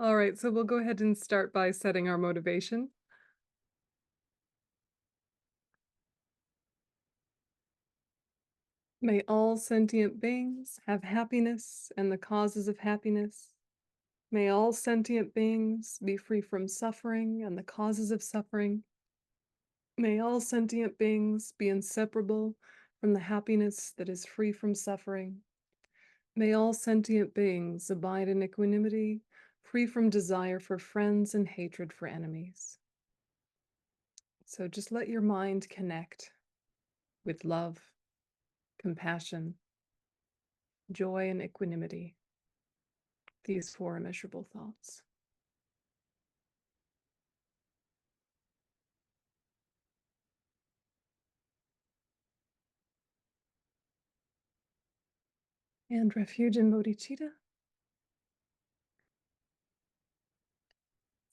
All right, so we'll go ahead and start by setting our motivation. May all sentient beings have happiness and the causes of happiness. May all sentient beings be free from suffering and the causes of suffering. May all sentient beings be inseparable from the happiness that is free from suffering. May all sentient beings abide in equanimity, free from desire for friends and hatred for enemies. So just let your mind connect with love, compassion, joy, and equanimity, these four immeasurable thoughts. And refuge in bodhicitta.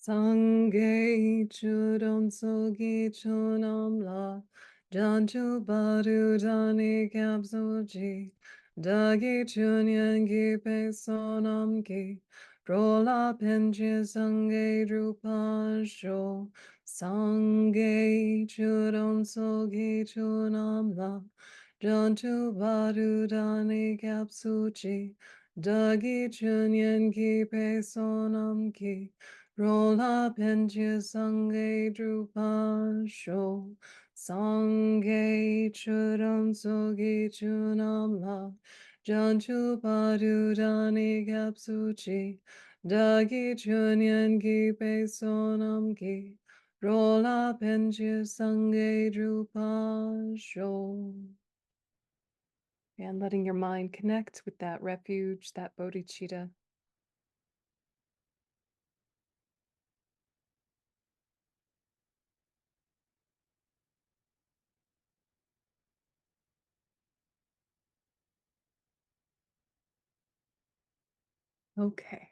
Sangye chudon sogi chunam la, janchu baru dani kapsuji, dagi chunyan gi pe sonam ki, rola penche sangye drupan sho, sangye chudon sogi chunam la, janchu baru dani kapsuji, dagi chunyan gi pe sonam ki, rola penche sangye drupan sho, sangye chudam sogi chunam la, janchu padu dani kapsuchi, dagi chunyan gi pe sonam ki, rola penche sangye drupan sho. And letting your mind connect with that refuge, that bodhicitta. Okay.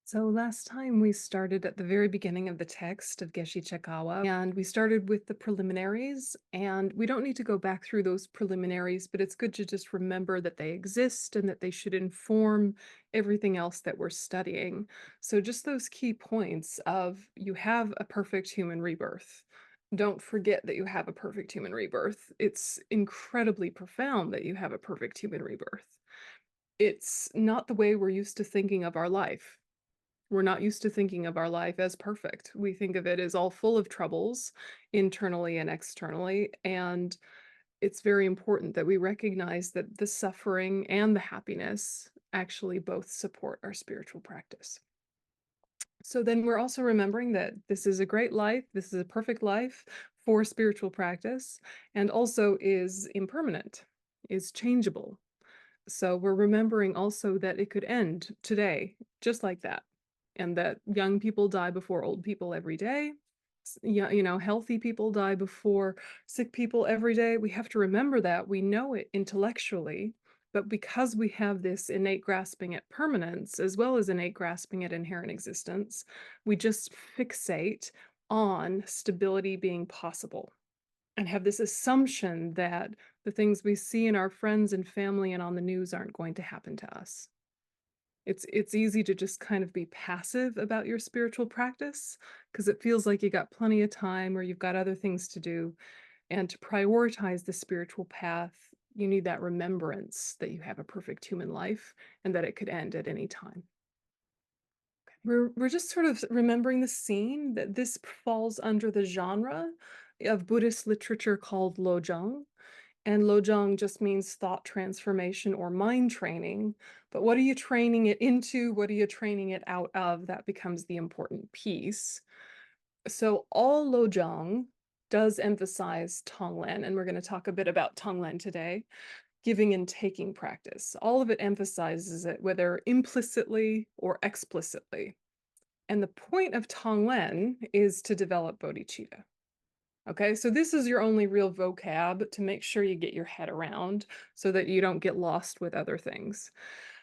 So last time we started at the very beginning of the text of Geshe Chekawa, and we started with the preliminaries, and we don't need to go back through those preliminaries, but it's good to just remember that they exist and that they should inform everything else that we're studying. So just those key points of you have a perfect human rebirth. Don't forget that you have a perfect human rebirth. It's incredibly profound that you have a perfect human rebirth. It's not the way we're used to thinking of our life. We're not used to thinking of our life as perfect. We think of it as all full of troubles, internally and externally. And it's very important that we recognize that the suffering and the happiness actually both support our spiritual practice. So then we're also remembering that this is a great life, this is a perfect life for spiritual practice, and also is impermanent, is changeable. So we're remembering also that it could end today, just like that, and that young people die before old people every day. Yeah, healthy people die before sick people every day. We have to remember that. We know it intellectually, but because we have this innate grasping at permanence, as well as innate grasping at inherent existence, we just fixate on stability being possible and have this assumption that the things we see in our friends and family and on the news aren't going to happen to us. It's easy to just kind of be passive about your spiritual practice because it feels like you got plenty of time or you've got other things to do. And to prioritize the spiritual path, you need that remembrance that you have a perfect human life and that it could end at any time. We're just sort of remembering the scene that this falls under the genre of Buddhist literature called lojong. And lojong just means thought transformation or mind training. But what are you training it into? What are you training it out of? That becomes the important piece. So all lojong does emphasize tonglen, and we're going to talk a bit about tonglen today, giving and taking practice. All of it emphasizes it, whether implicitly or explicitly. And the point of tonglen is to develop bodhicitta. Okay, so this is your only real vocab to make sure you get your head around so that you don't get lost with other things.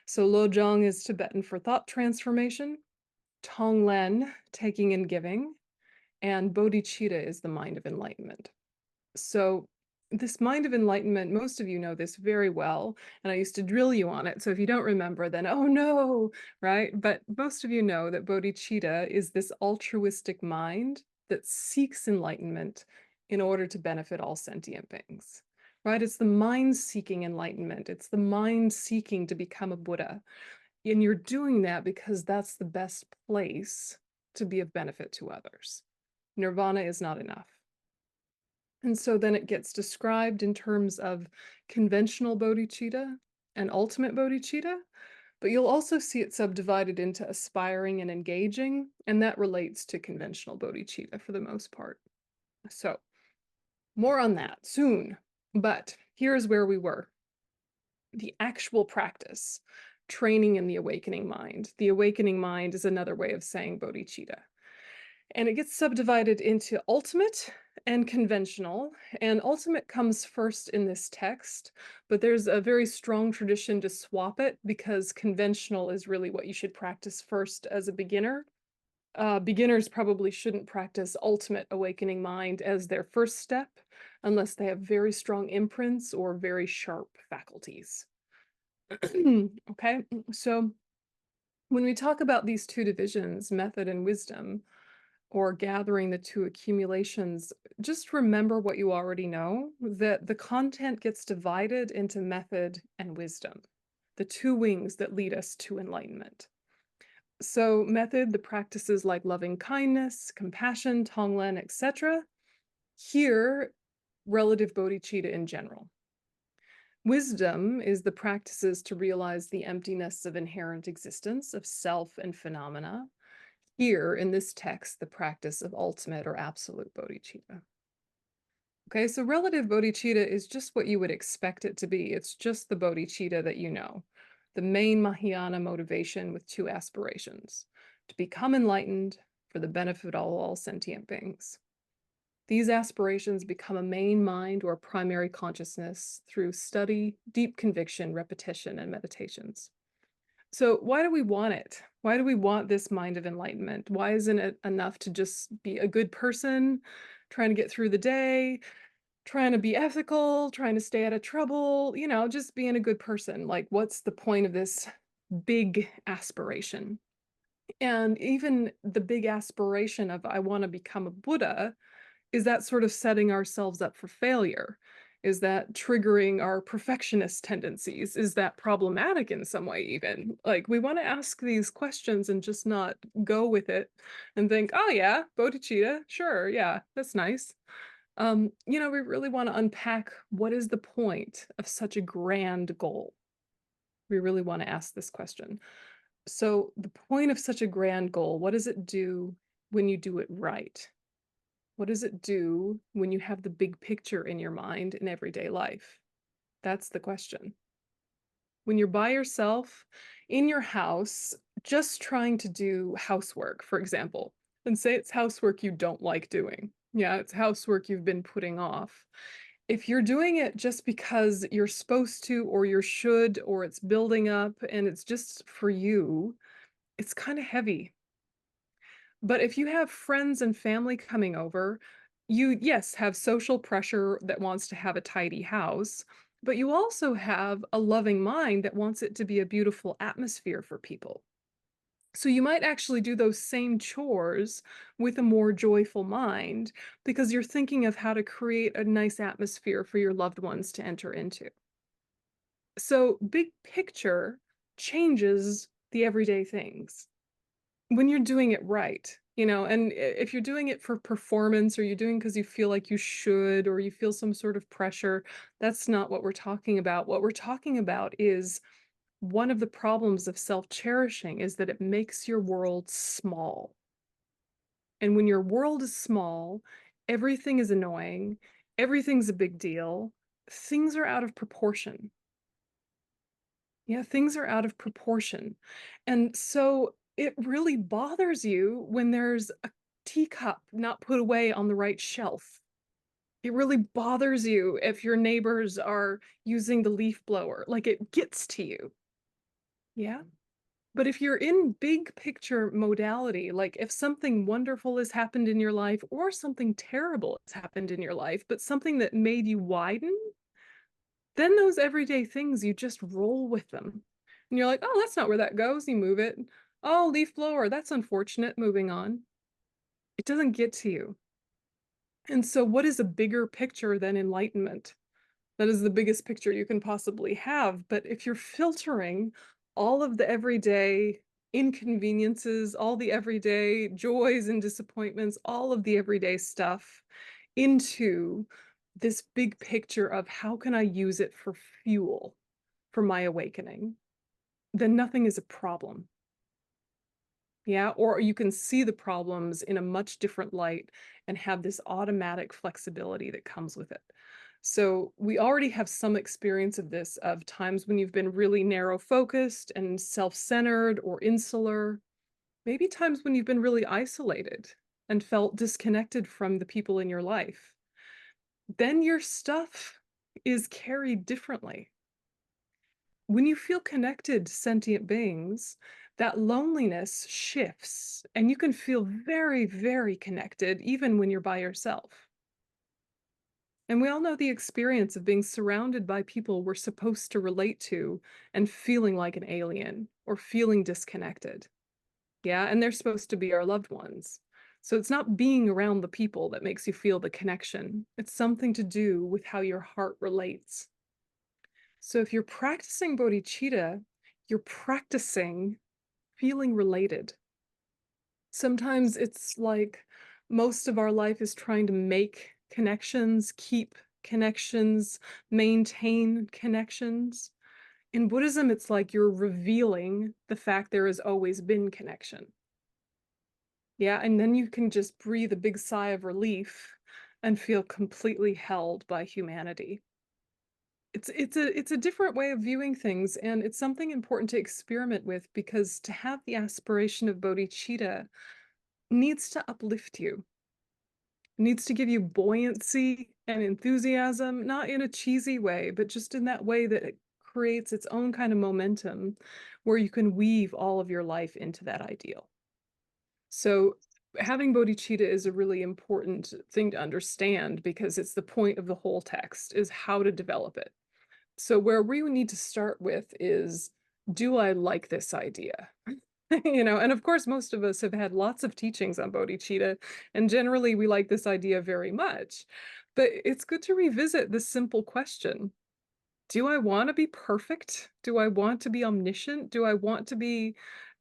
So lojong is Tibetan for thought transformation, tonglen, taking and giving, and bodhicitta is the mind of enlightenment. So this mind of enlightenment, most of you know this very well, and I used to drill you on it. So if you don't remember, then oh no, right? But most of you know that bodhicitta is this altruistic mind that seeks enlightenment in order to benefit all sentient beings, right? It's the mind seeking enlightenment, it's the mind seeking to become a Buddha. And you're doing that because that's the best place to be of benefit to others. Nirvana is not enough. And so then it gets described in terms of conventional bodhicitta and ultimate bodhicitta, but you'll also see it subdivided into aspiring and engaging, and that relates to conventional bodhicitta for the most part. So more on that soon, but here's where we were. The actual practice, training in the awakening mind. The awakening mind is another way of saying bodhicitta. And it gets subdivided into ultimate and conventional. And ultimate comes first in this text, but there's a very strong tradition to swap it because conventional is really what you should practice first as a beginner. Beginners probably shouldn't practice ultimate awakening mind as their first step unless they have very strong imprints or very sharp faculties. Okay, so when we talk about these two divisions, method and wisdom, or gathering the two accumulations, just remember what you already know, that the content gets divided into method and wisdom, the two wings that lead us to enlightenment. So method, the practices like loving kindness, compassion, tonglen, etc. Here, relative bodhicitta in general. Wisdom is the practices to realize the emptiness of inherent existence, of self and phenomena. Here in this text, the practice of ultimate or absolute bodhicitta. Okay, so relative bodhicitta is just what you would expect it to be. It's just the bodhicitta that you know, the main Mahayana motivation with two aspirations, to become enlightened for the benefit of all sentient beings. These aspirations become a main mind or primary consciousness through study, deep conviction, repetition, and meditations. So why do we want it? Why do we want this mind of enlightenment? Why isn't it enough to just be a good person, trying to get through the day, trying to be ethical, trying to stay out of trouble, just being a good person? Like, what's the point of this big aspiration? And even the big aspiration of I want to become a Buddha, is that sort of setting ourselves up for failure? Is that triggering our perfectionist tendencies? Is that problematic in some way even? Like, we want to ask these questions and just not go with it and think, oh yeah, bodhicitta, sure, yeah, that's nice. We really want to unpack what is the point of such a grand goal? We really want to ask this question. So the point of such a grand goal, what does it do when you do it right? What does it do when you have the big picture in your mind in everyday life? That's the question. When you're by yourself in your house, just trying to do housework, for example, and say it's housework you don't like doing. Yeah, it's housework you've been putting off. If you're doing it just because you're supposed to, or you should, or it's building up and it's just for you, it's kind of heavy. But if you have friends and family coming over, you, yes, have social pressure that wants to have a tidy house, but you also have a loving mind that wants it to be a beautiful atmosphere for people. So you might actually do those same chores with a more joyful mind because you're thinking of how to create a nice atmosphere for your loved ones to enter into. So big picture changes the everyday things when you're doing it right, and if you're doing it for performance or you're doing because you feel like you should or you feel some sort of pressure, that's not what we're talking about. What we're talking about is one of the problems of self-cherishing is that it makes your world small. And when your world is small, everything is annoying, everything's a big deal, things are out of proportion. Yeah, things are out of proportion. And so it really bothers you when there's a teacup not put away on the right shelf. It really bothers you if your neighbors are using the leaf blower. Like, it gets to you. Yeah. But if you're in big picture modality, like if something wonderful has happened in your life or something terrible has happened in your life, but something that made you widen, then those everyday things, you just roll with them. And you're like, oh, that's not where that goes. You move it. Oh, leaf blower, that's unfortunate. Moving on. It doesn't get to you. And so, what is a bigger picture than enlightenment? That is the biggest picture you can possibly have. But if you're filtering all of the everyday inconveniences, all the everyday joys and disappointments, all of the everyday stuff into this big picture of how can I use it for fuel for my awakening, then nothing is a problem. Yeah, or you can see the problems in a much different light and have this automatic flexibility that comes with it. So we already have some experience of this, of times when you've been really narrow focused and self-centered or insular, maybe times when you've been really isolated and felt disconnected from the people in your life. Then your stuff is carried differently. When you feel connected to sentient beings, that loneliness shifts and you can feel very, very connected even when you're by yourself. And we all know the experience of being surrounded by people we're supposed to relate to and feeling like an alien or feeling disconnected. Yeah, and they're supposed to be our loved ones. So it's not being around the people that makes you feel the connection. It's something to do with how your heart relates. So if you're practicing bodhicitta, you're practicing feeling related. Sometimes it's like most of our life is trying to make connections, keep connections, maintain connections. In Buddhism, it's like you're revealing the fact there has always been connection. Yeah, and then you can just breathe a big sigh of relief and feel completely held by humanity. It's a different way of viewing things, and it's something important to experiment with because to have the aspiration of bodhicitta needs to uplift you, needs to give you buoyancy and enthusiasm, not in a cheesy way, but just in that way that it creates its own kind of momentum where you can weave all of your life into that ideal. So having bodhicitta is a really important thing to understand because it's the point of the whole text is how to develop it. So where we need to start with is, do I like this idea? And of course, most of us have had lots of teachings on bodhicitta, and generally we like this idea very much. But it's good to revisit this simple question. Do I want to be perfect? Do I want to be omniscient? Do I want to be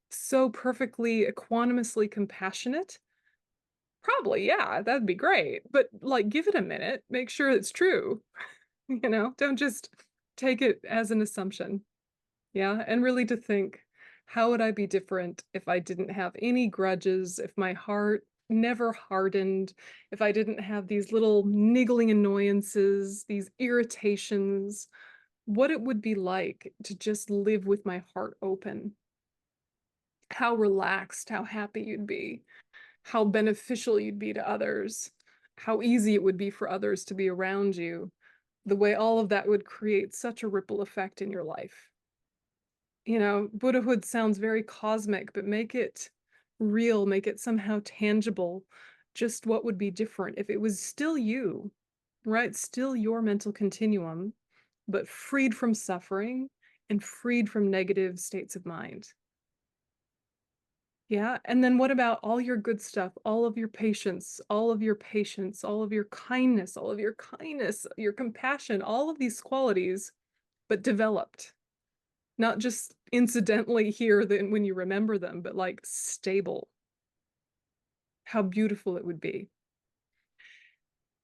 so perfectly equanimously compassionate? Probably, yeah, that'd be great. But like, give it a minute, make sure it's true. Don't just take it as an assumption. Yeah, and really to think, how would I be different if I didn't have any grudges, if my heart never hardened, if I didn't have these little niggling annoyances, these irritations, what it would be like to just live with my heart open, how relaxed, how happy you'd be, how beneficial you'd be to others, how easy it would be for others to be around you, the way all of that would create such a ripple effect in your life. Buddhahood sounds very cosmic, but make it real, make it somehow tangible. Just what would be different if it was still you, right? Still your mental continuum, but freed from suffering and freed from negative states of mind. Yeah. And then what about all your good stuff, all of your patience, all of your patience, all of your kindness, all of your kindness, your compassion, all of these qualities, but developed, not just incidentally here then when you remember them, but like stable. How beautiful it would be.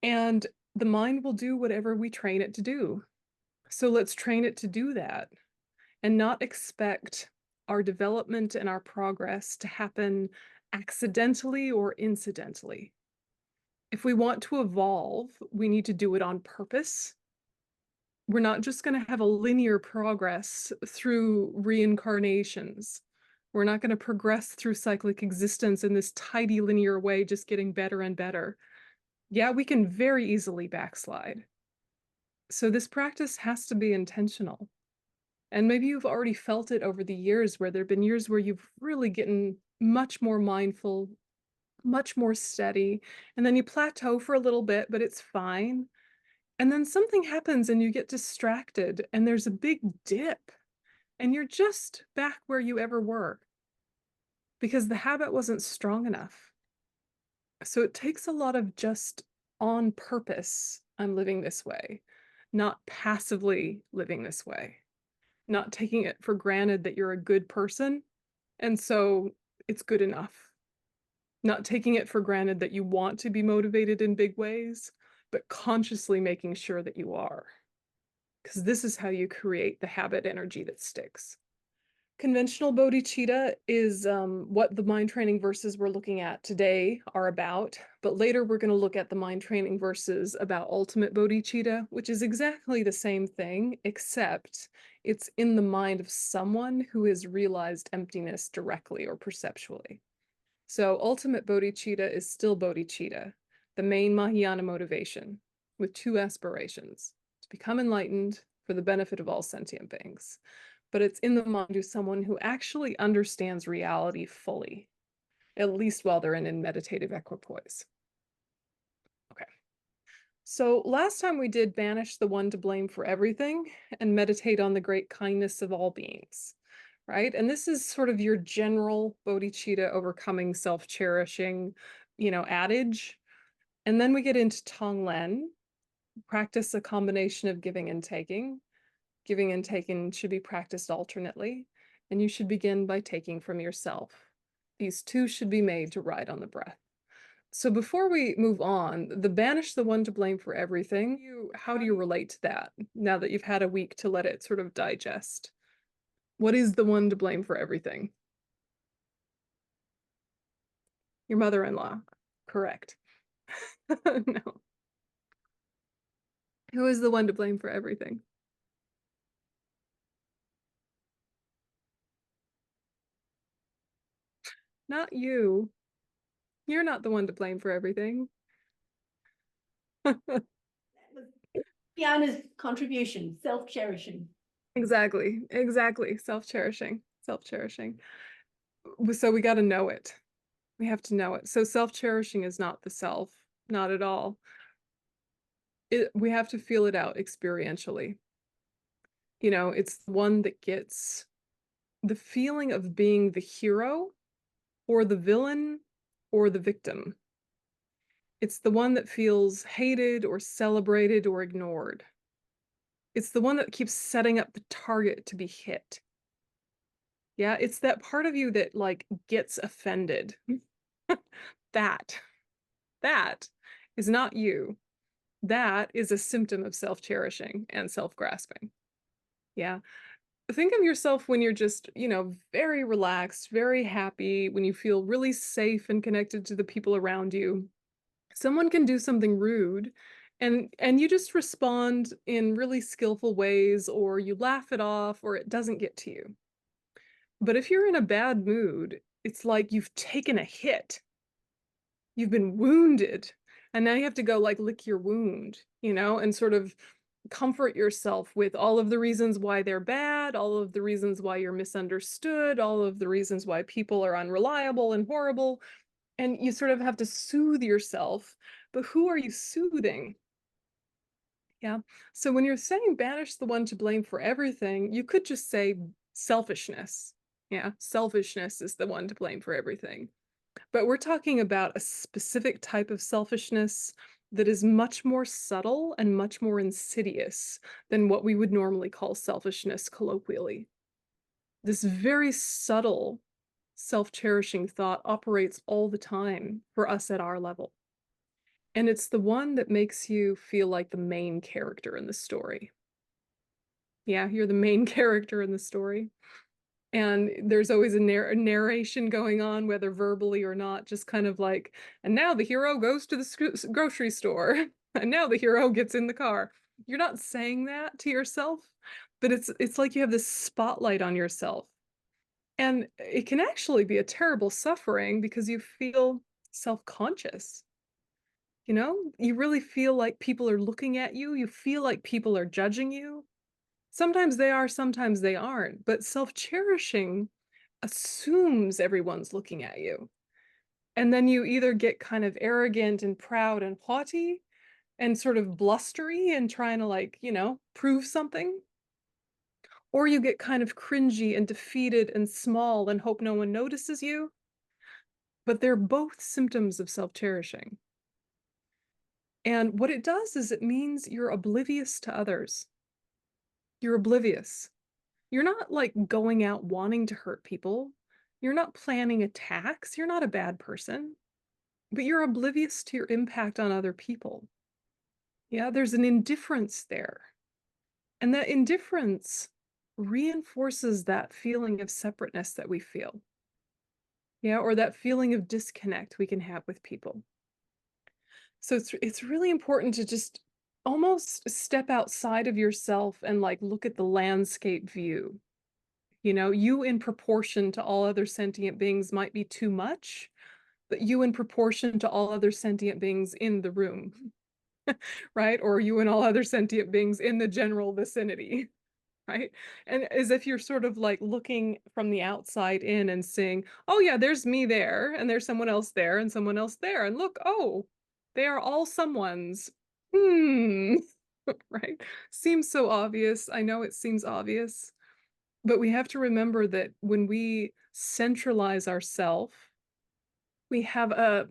And the mind will do whatever we train it to do. So let's train it to do that and not expect our development and our progress to happen accidentally or incidentally. If we want to evolve, we need to do it on purpose. We're not just going to have a linear progress through reincarnations. We're not going to progress through cyclic existence in this tidy linear way, just getting better and better. Yeah, we can very easily backslide. So this practice has to be intentional. And maybe you've already felt it over the years where there have been years where you've really gotten much more mindful, much more steady, and then you plateau for a little bit, but it's fine. And then something happens and you get distracted and there's a big dip and you're just back where you ever were because the habit wasn't strong enough. So it takes a lot of just on purpose, I'm living this way, not passively living this way, not taking it for granted that you're a good person. And so it's good enough. Not taking it for granted that you want to be motivated in big ways, but consciously making sure that you are. Because this is how you create the habit energy that sticks. Conventional bodhicitta is what the mind training verses we're looking at today are about, but later we're going to look at the mind training verses about ultimate bodhicitta, which is exactly the same thing, except it's in the mind of someone who has realized emptiness directly or perceptually. So ultimate bodhicitta is still bodhicitta, the main Mahayana motivation, with two aspirations: to become enlightened for the benefit of all sentient beings. But it's in the mind of someone who actually understands reality fully, at least while they're in meditative equipoise. Okay. So last time we did banish the one to blame for everything and meditate on the great kindness of all beings, right? And this is sort of your general bodhicitta overcoming self-cherishing, adage. And then we get into Tonglen, practice a combination of giving and taking. Giving and taking should be practiced alternately, and you should begin by taking from yourself. These two should be made to ride on the breath. So before we move on, the banish the one to blame for everything, how do you relate to that now that you've had a week to let it sort of digest? What is the one to blame for everything? Your mother-in-law. Correct. No. Who is the one to blame for everything? Not you. You're not the one to blame for everything. Piana's contribution, self-cherishing. Exactly. Self-cherishing, self-cherishing. So we got to know it. We have to know it. So self-cherishing is not the self, not at all. We have to feel it out experientially. It's the one that gets the feeling of being the hero or the villain or the victim. It's the one that feels hated or celebrated or ignored. It's the one that keeps setting up the target to be hit. Yeah, it's that part of you that like gets offended. That, that is not you. That is a symptom of self-cherishing and self-grasping. Yeah. Think of yourself when you're just, very relaxed, very happy, when you feel really safe and connected to the people around you. Someone can do something rude and you just respond in really skillful ways, or you laugh it off, or it doesn't get to you. But if you're in a bad mood, it's like you've taken a hit. You've been wounded, and now you have to go like lick your wound, and sort of comfort yourself with all of the reasons why they're bad, all of the reasons why you're misunderstood, all of the reasons why people are unreliable and horrible. And you sort of have to soothe yourself. But who are you soothing? Yeah. So when you're saying banish the one to blame for everything, you could just say selfishness. Yeah, selfishness is the one to blame for everything. But we're talking about a specific type of selfishness that is much more subtle and much more insidious than what we would normally call selfishness colloquially. This very subtle self-cherishing thought operates all the time for us at our level. And it's the one that makes you feel like the main character in the story. Yeah, you're the main character in the story. And there's always a narration going on, whether verbally or not, just kind of like, and now the hero goes to the grocery store, and now the hero gets in the car. You're not saying that to yourself, but it's like you have this spotlight on yourself. And it can actually be a terrible suffering because you feel self-conscious. You really feel like people are looking at you. You feel like people are judging you. Sometimes they are, sometimes they aren't, but self-cherishing assumes everyone's looking at you. And then you either get kind of arrogant and proud and haughty and sort of blustery and trying to like, prove something, or you get kind of cringy and defeated and small and hope no one notices you. But they're both symptoms of self-cherishing. And what it does is it means you're oblivious to others. You're oblivious. You're not like going out wanting to hurt people. You're not planning attacks. You're not a bad person, but you're oblivious to your impact on other people. Yeah, there's an indifference there. And that indifference reinforces that feeling of separateness that we feel. Yeah, or that feeling of disconnect we can have with people. So it's really important to just almost step outside of yourself and like look at the landscape view. You in proportion to all other sentient beings might be too much, but you in proportion to all other sentient beings in the room, right? Or you and all other sentient beings in the general vicinity, right? And as if you're sort of like looking from the outside in and saying, oh yeah, there's me there, and there's someone else there, and someone else there. And look, oh, they are all someone's. Hmm. Right? Seems so obvious. I know it seems obvious, but we have to remember that when we centralize ourself, we have a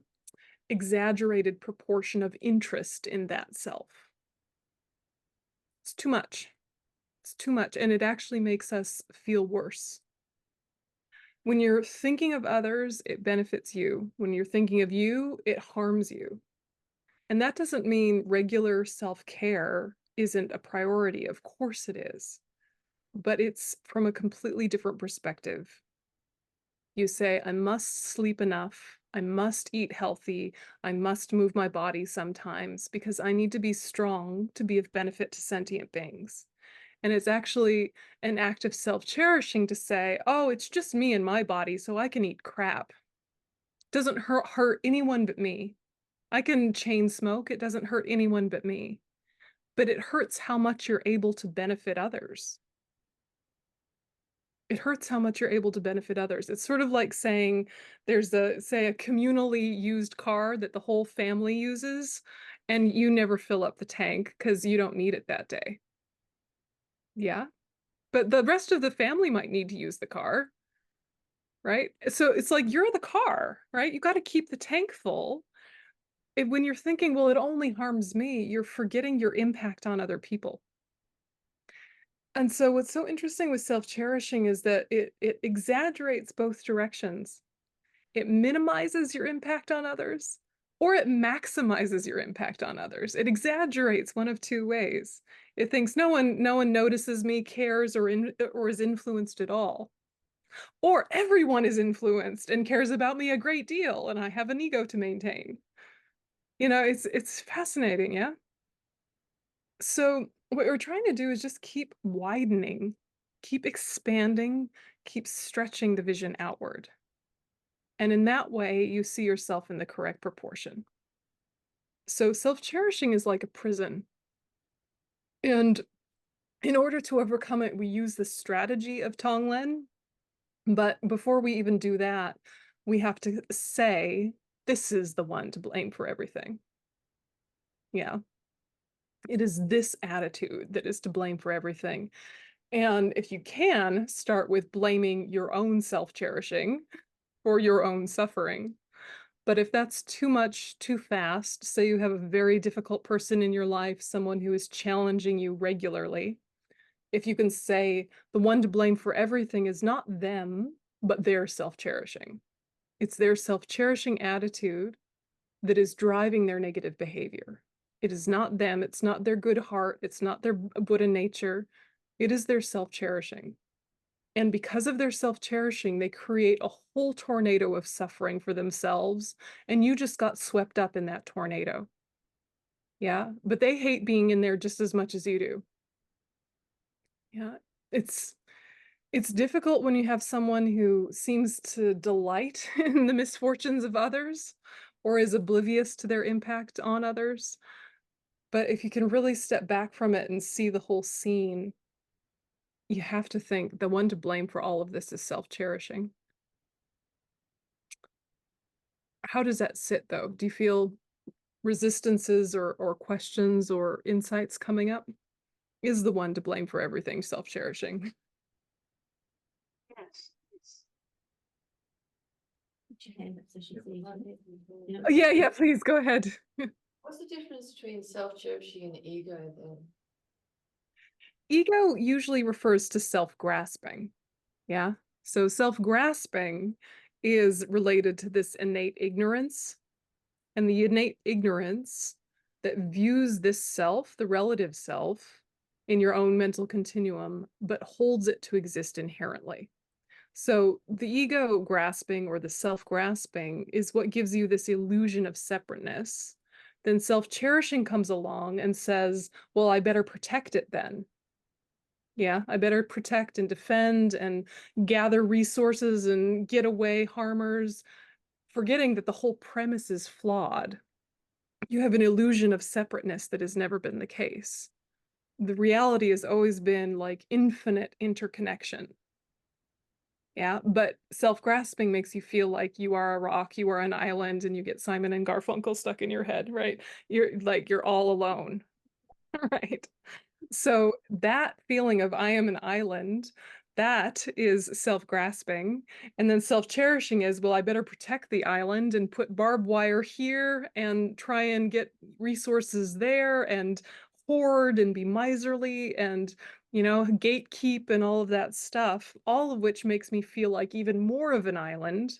exaggerated proportion of interest in that self. It's too much. It's too much, and it actually makes us feel worse. When you're thinking of others, it benefits you. When you're thinking of you, it harms you. And that doesn't mean regular self-care isn't a priority. Of course it is, but it's from a completely different perspective. You say, I must sleep enough. I must eat healthy. I must move my body sometimes because I need to be strong to be of benefit to sentient beings. And it's actually an act of self-cherishing to say, oh, it's just me and my body, so I can eat crap. Doesn't hurt anyone but me. I can chain smoke. It doesn't hurt anyone but me. But it hurts how much you're able to benefit others. It hurts how much you're able to benefit others. It's sort of like saying there's say, a communally used car that the whole family uses, and you never fill up the tank because you don't need it that day. Yeah. But the rest of the family might need to use the car, right? So it's like you're the car, right? You got to keep the tank full. And when you're thinking, well, it only harms me, you're forgetting your impact on other people. And so what's so interesting with self-cherishing is that it exaggerates both directions. It minimizes your impact on others, or it maximizes your impact on others. It exaggerates one of two ways. It thinks no one notices me, cares, or is influenced at all. Or everyone is influenced and cares about me a great deal, and I have an ego to maintain. It's fascinating, yeah? So what we're trying to do is just keep widening, keep expanding, keep stretching the vision outward. And in that way, you see yourself in the correct proportion. So self-cherishing is like a prison. And in order to overcome it, we use the strategy of Tonglen. But before we even do that, we have to say, this is the one to blame for everything. Yeah. It is this attitude that is to blame for everything. And if you can, start with blaming your own self-cherishing for your own suffering. But if that's too much too fast, say you have a very difficult person in your life, someone who is challenging you regularly, if you can say the one to blame for everything is not them, but their self-cherishing. It's their self-cherishing attitude that is driving their negative behavior. It is not them. It's not their good heart. It's not their Buddha nature. It is their self-cherishing. And because of their self-cherishing, they create a whole tornado of suffering for themselves. And you just got swept up in that tornado. Yeah. But they hate being in there just as much as you do. Yeah. It's it's difficult when you have someone who seems to delight in the misfortunes of others or is oblivious to their impact on others. But if you can really step back from it and see the whole scene, you have to think the one to blame for all of this is self-cherishing. How does that sit, though? Do you feel resistances or questions or insights coming up? Is the one to blame for everything self-cherishing? Yes. Put your hand up so she sees you. Oh, yeah, yeah, please go ahead. What's the difference between self-cherishing and ego then? Ego usually refers to self-grasping. Yeah. So self-grasping is related to this innate ignorance, and the innate ignorance that views this self, the relative self, in your own mental continuum, but holds it to exist inherently. So the ego grasping or the self-grasping is what gives you this illusion of separateness. Then self-cherishing comes along and says, well, I better protect it then. Yeah, I better protect and defend and gather resources and get away harmers, forgetting that the whole premise is flawed. You have an illusion of separateness that has never been the case. The reality has always been like infinite interconnection. Yeah, but self-grasping makes you feel like you are a rock, you are an island, and you get Simon and Garfunkel stuck in your head, right? You're like, you're all alone, right? So that feeling of I am an island, that is self-grasping. And then self-cherishing is, well, I better protect the island and put barbed wire here and try and get resources there and hoard and be miserly and, gatekeep and all of that stuff, all of which makes me feel like even more of an island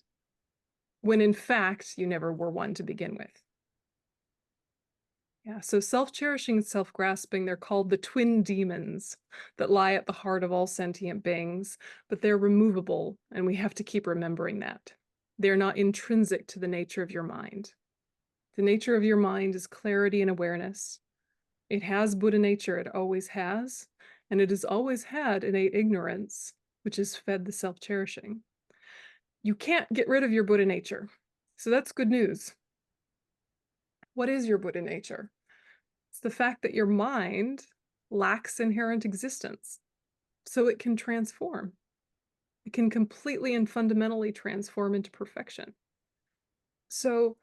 when in fact you never were one to begin with. Yeah, so self-cherishing and self-grasping, they're called the twin demons that lie at the heart of all sentient beings, but they're removable, and we have to keep remembering that. They're not intrinsic to the nature of your mind. The nature of your mind is clarity and awareness. It has Buddha nature, it always has, and it has always had innate ignorance, which has fed the self-cherishing. You can't get rid of your Buddha nature, so that's good news. What is your Buddha nature? It's the fact that your mind lacks inherent existence, so it can transform. It can completely and fundamentally transform into perfection. So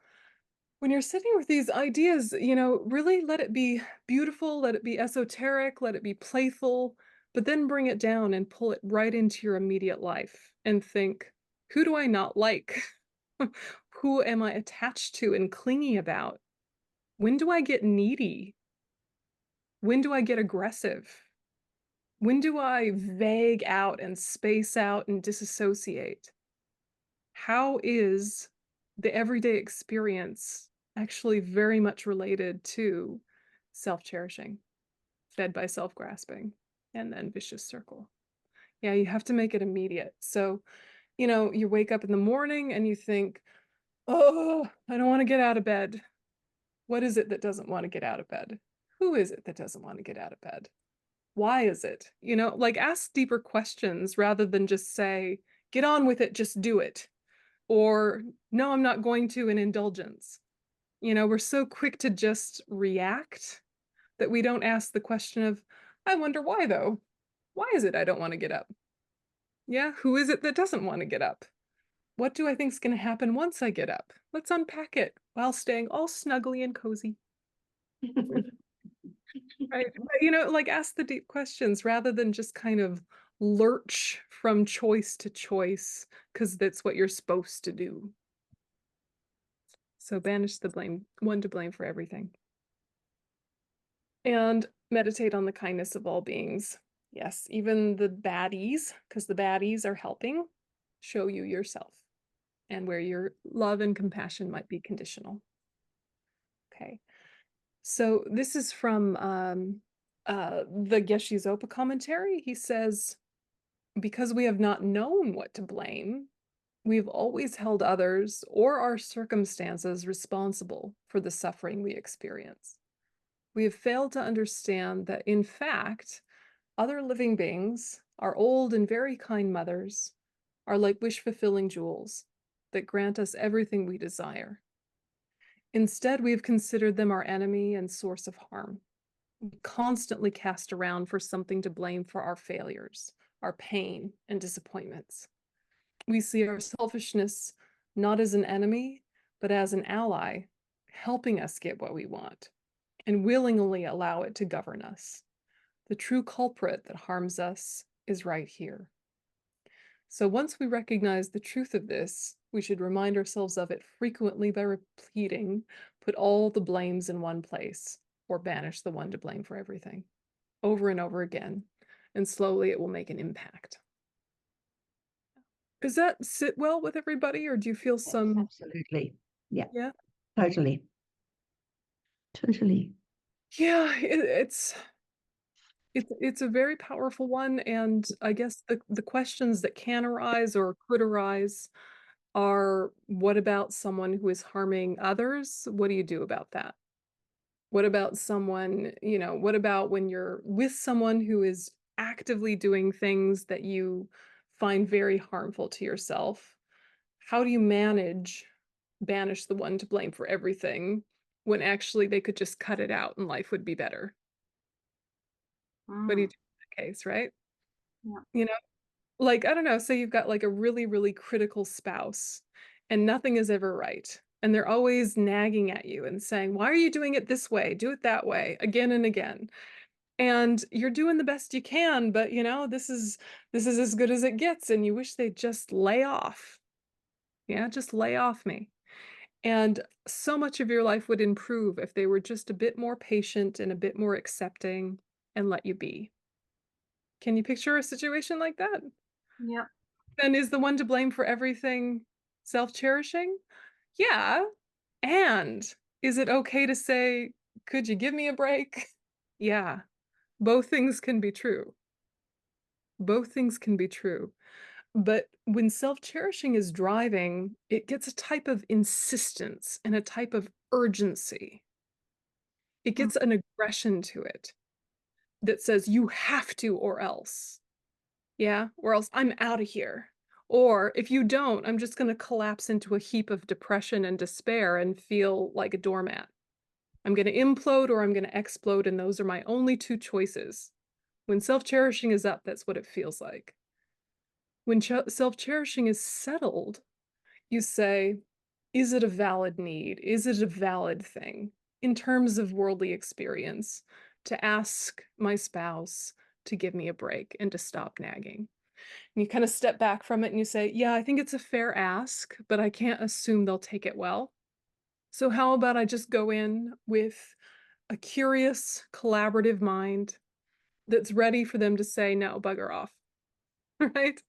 when you're sitting with these ideas, really let it be beautiful, let it be esoteric, let it be playful, but then bring it down and pull it right into your immediate life and think, who do I not like? Who am I attached to and clingy about? When do I get needy? When do I get aggressive? When do I vague out and space out and disassociate? How is the everyday experience actually very much related to self-cherishing, fed by self-grasping, and then vicious circle? Yeah, you have to make it immediate. So, you wake up in the morning and you think, oh, I don't want to get out of bed. What is it that doesn't want to get out of bed? Who is it that doesn't want to get out of bed? Why is it? Like ask deeper questions rather than just say, get on with it, just do it. Or, no, I'm not going to, an indulgence. We're so quick to just react that we don't ask the question of, I wonder why though? Why is it I don't want to get up? Yeah, who is it that doesn't want to get up? What do I think is going to happen once I get up? Let's unpack it while staying all snuggly and cozy. Right. But, like ask the deep questions rather than just kind of lurch from choice to choice because that's what you're supposed to do. So banish the blame, one to blame for everything. And meditate on the kindness of all beings. Yes, even the baddies, because the baddies are helping show you yourself and where your love and compassion might be conditional. Okay. So this is from the Geshe Zopa commentary. He says, because we have not known what to blame, we've always held others or our circumstances responsible for the suffering we experience. We have failed to understand that, in fact, other living beings, our old and very kind mothers, are like wish-fulfilling jewels that grant us everything we desire. Instead, we have considered them our enemy and source of harm. we constantly cast around for something to blame for our failures, our pain, and disappointments. We see our selfishness not as an enemy, but as an ally, helping us get what we want and willingly allow it to govern us. The true culprit that harms us is right here. So once we recognize the truth of this, we should remind ourselves of it frequently by repeating, put all the blames in one place, or banish the one to blame for everything, over and over again, and slowly it will make an impact. Does that sit well with everybody, or do you feel Yes, some? absolutely. Yeah, Yeah. totally. Totally. Yeah, it's a very powerful one, and I guess the questions that can arise or could arise are, what about someone who is harming others? What do you do about that? What about someone, what about when you're with someone who is actively doing things that you find very harmful to yourself? How do you banish the one to blame for everything when actually they could just cut it out and life would be better? What do you Mm, do in that case, right? yeah. You know, like, I don't know, say you've got like a really, really critical spouse and nothing is ever right. And they're always nagging at you and saying, why are you doing it this way? Do it that way again and again. And you're doing the best you can, but this is as good as it gets. And you wish they'd just lay off. Yeah, just lay off me. And so much of your life would improve if they were just a bit more patient and a bit more accepting and let you be. Can you picture a situation like that? Yeah. Then is the one to blame for everything self-cherishing? Yeah. And is it okay to say, could you give me a break? Yeah. Both things can be true. Both things can be true. But when self-cherishing is driving, it gets a type of insistence and a type of urgency. It Mm, gets an aggression to it that says, you have to, or else. Yeah, or else I'm out of here. Or if you don't, I'm just going to collapse into a heap of depression and despair and feel like a doormat. I'm going to implode or I'm going to explode, and those are my only two choices. When self-cherishing is up, that's what it feels like. When self-cherishing is settled, you say, is it a valid need? Is it a valid thing in terms of worldly experience to ask my spouse to give me a break and to stop nagging? And you kind of step back from it and you say, yeah, I think it's a fair ask, but I can't assume they'll take it well. So how about I just go in with a curious, collaborative mind that's ready for them to say, no, bugger off, right?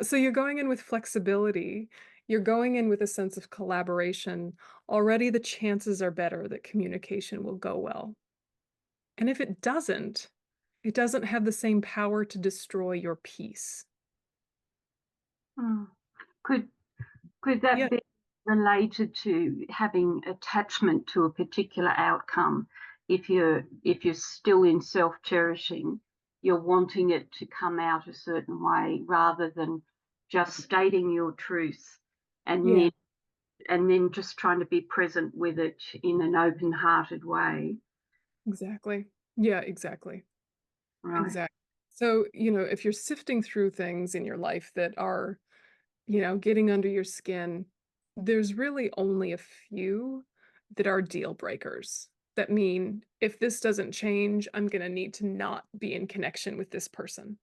So you're going in with flexibility. You're going in with a sense of collaboration. Already the chances are better that communication will go well. And if it doesn't have the same power to destroy your peace. mm. Could could that Yeah, be related to having attachment to a particular outcome? If you're still in self-cherishing, you're wanting it to come out a certain way rather than just stating your truth and yeah, then just trying to be present with it in an open-hearted way. exactly. Yeah, exactly. Right. Exactly. So, if you're sifting through things in your life that are, getting under your skin, there's really only a few that are deal breakers. That mean if this doesn't change, I'm going to need to not be in connection with this person.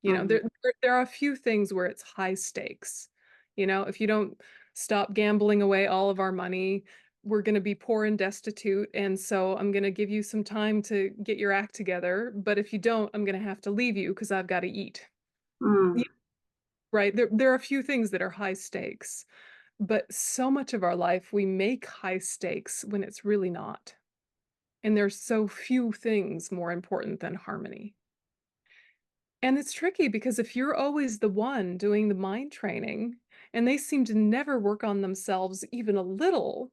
Mm, There are a few things where it's high stakes. If you don't stop gambling away all of our money, we're going to be poor and destitute. And so I'm going to give you some time to get your act together. But if you don't, I'm going to have to leave you because I've got to eat. mm, Yeah, right. There are a few things that are high stakes, but so much of our life we make high stakes when it's really not. And there's so few things more important than harmony. And it's tricky because if you're always the one doing the mind training and they seem to never work on themselves even a little,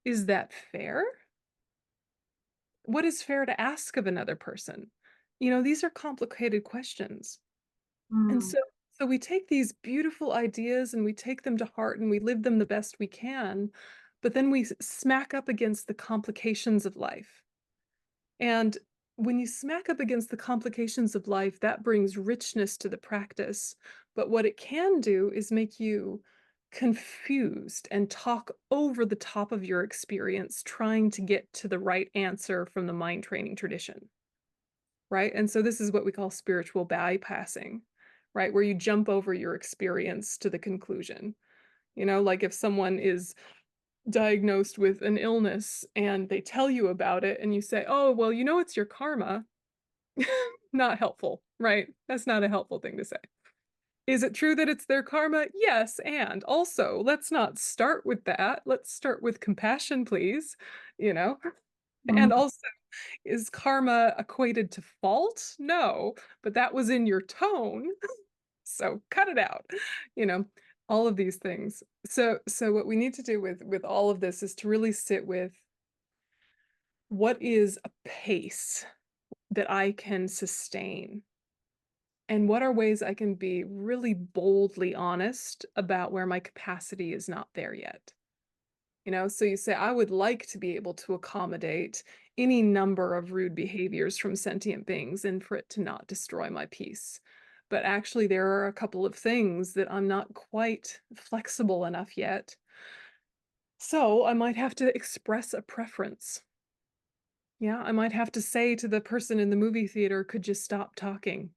is that fair? What is fair to ask of another person? These are complicated questions. And mm, so we take these beautiful ideas and we take them to heart and we live them the best we can, but then we smack up against the complications of life. And when you smack up against the complications of life, that brings richness to the practice. But what it can do is make you confused and talk over the top of your experience, trying to get to the right answer from the mind training tradition, right? And so this is what we call spiritual bypassing, right? Where you jump over your experience to the conclusion. Like if someone is diagnosed with an illness and they tell you about it and you say, "Oh, well, it's your karma." Not helpful, right? That's not a helpful thing to say. Is it true that it's their karma? Yes, and also, let's not start with that. Let's start with compassion, please, you know? Mm, And also, is karma equated to fault? No, but that was in your tone, so cut it out. You know, all of these things. So what we need to do with all of this is to really sit with what is a pace that I can sustain, and what are ways I can be really boldly honest about where my capacity is not there yet. So you say, I would like to be able to accommodate any number of rude behaviors from sentient beings and for it to not destroy my peace. But actually, there are a couple of things that I'm not quite flexible enough yet. So I might have to express a preference. Yeah, I might have to say to the person in the movie theater, could you stop talking?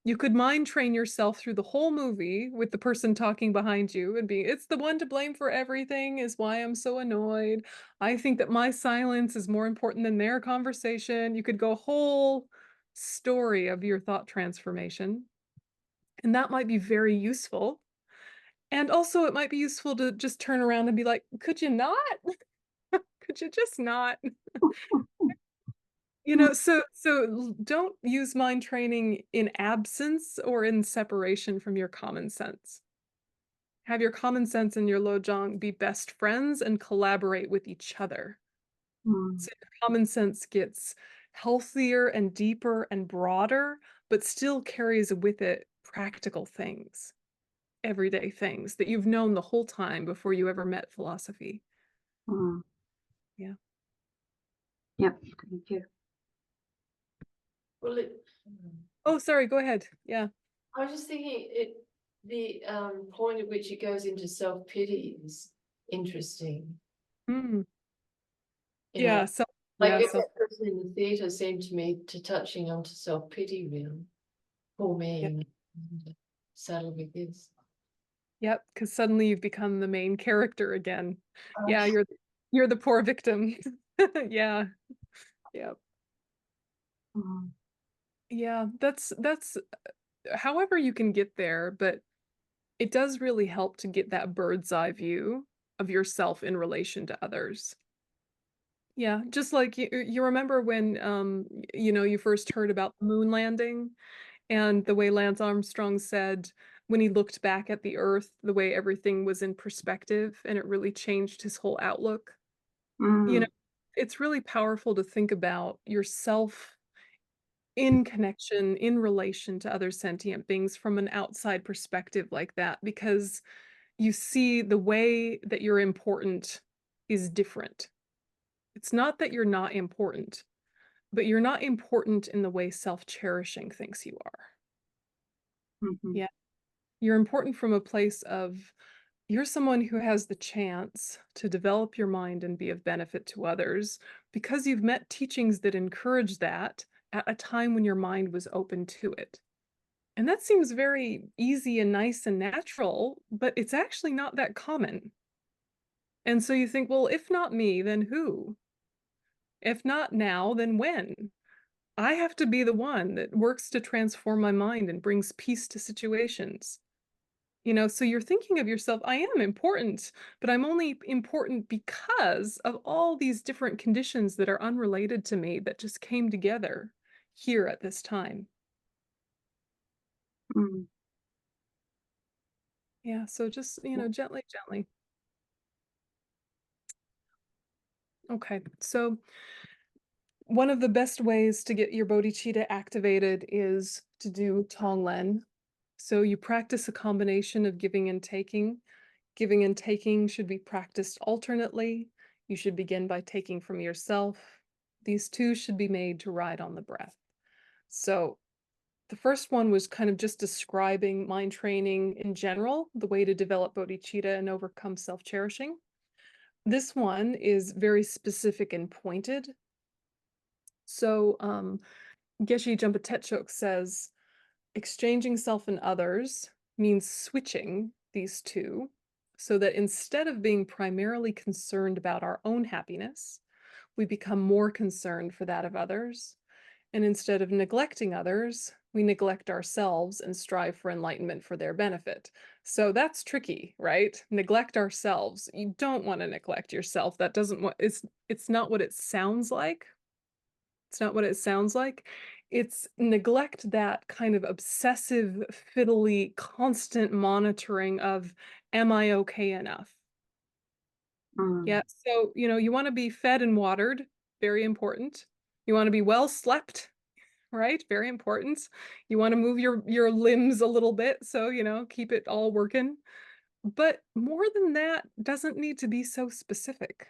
You could mind train yourself through the whole movie with the person talking behind you and it's the one to blame for everything is why I'm so annoyed. I think that my silence is more important than their conversation. You could go a whole story of your thought transformation, and that might be very useful. And also, it might be useful to just turn around and be like, could you not? Could you just not? Don't use mind training in absence or in separation from your common sense. Have your common sense and your lojong be best friends and collaborate with each other. mm, So your common sense gets healthier and deeper and broader, but still carries with it practical things, everyday things that you've known the whole time before you ever met philosophy. mm. Yeah. Yep, thank you. Well, Oh, sorry, go ahead. Yeah. I was just thinking the point at which it goes into self-pity is interesting. Mm. You know, Yeah. So, like yeah. if So, that person in the theatre seemed to me to touching onto self-pity really. Poor yeah. me, saddled with this. Yep. Because suddenly you've become the main character again. Oh, Yeah. You're the poor victim. Yeah. Yeah. Mm, Yeah. That's however you can get there, but it does really help to get that bird's eye view of yourself in relation to others. Yeah, just like you remember when you first heard about the moon landing and the way Lance Armstrong said when he looked back at the Earth, the way everything was in perspective and it really changed his whole outlook. You know, mm, it's really powerful to think about yourself in connection, in relation to other sentient beings from an outside perspective like that, because you see the way that you're important is different. It's not that you're not important, but you're not important in the way self-cherishing thinks you are. mhm, Yeah. You're important from a place of you're someone who has the chance to develop your mind and be of benefit to others because you've met teachings that encourage that at a time when your mind was open to it. And that seems very easy and nice and natural, but it's actually not that common. And so you think, well, if not me, then who? If not now, then when? I have to be the one that works to transform my mind and brings peace to situations. So you're thinking of yourself, I am important, but I'm only important because of all these different conditions that are unrelated to me that just came together here at this time. mm. Yeah, so just, gently, gently. Okay, so one of the best ways to get your bodhicitta activated is to do Tonglen. So you practice a combination of giving and taking. Giving and taking should be practiced alternately. You should begin by taking from yourself, These two should be made to ride on the breath. So the first one was kind of just describing mind training in general, the way to develop bodhicitta and overcome self-cherishing. This one is very specific and pointed. So Geshe Chekawa says, exchanging self and others means switching these two so that instead of being primarily concerned about our own happiness, we become more concerned for that of others. And instead of neglecting others, we neglect ourselves and strive for enlightenment for their benefit. So that's tricky, right? Neglect ourselves. You don't want to neglect yourself. That doesn't what it's not what it sounds like. It's not what it sounds like. It's neglect that kind of obsessive, fiddly, constant monitoring of, am I okay enough? Mm. Yeah, so, you want to be fed and watered, very important. You want to be well slept, right? Very important. You want to move your limbs a little bit, so, keep it all working. But more than that doesn't need to be so specific.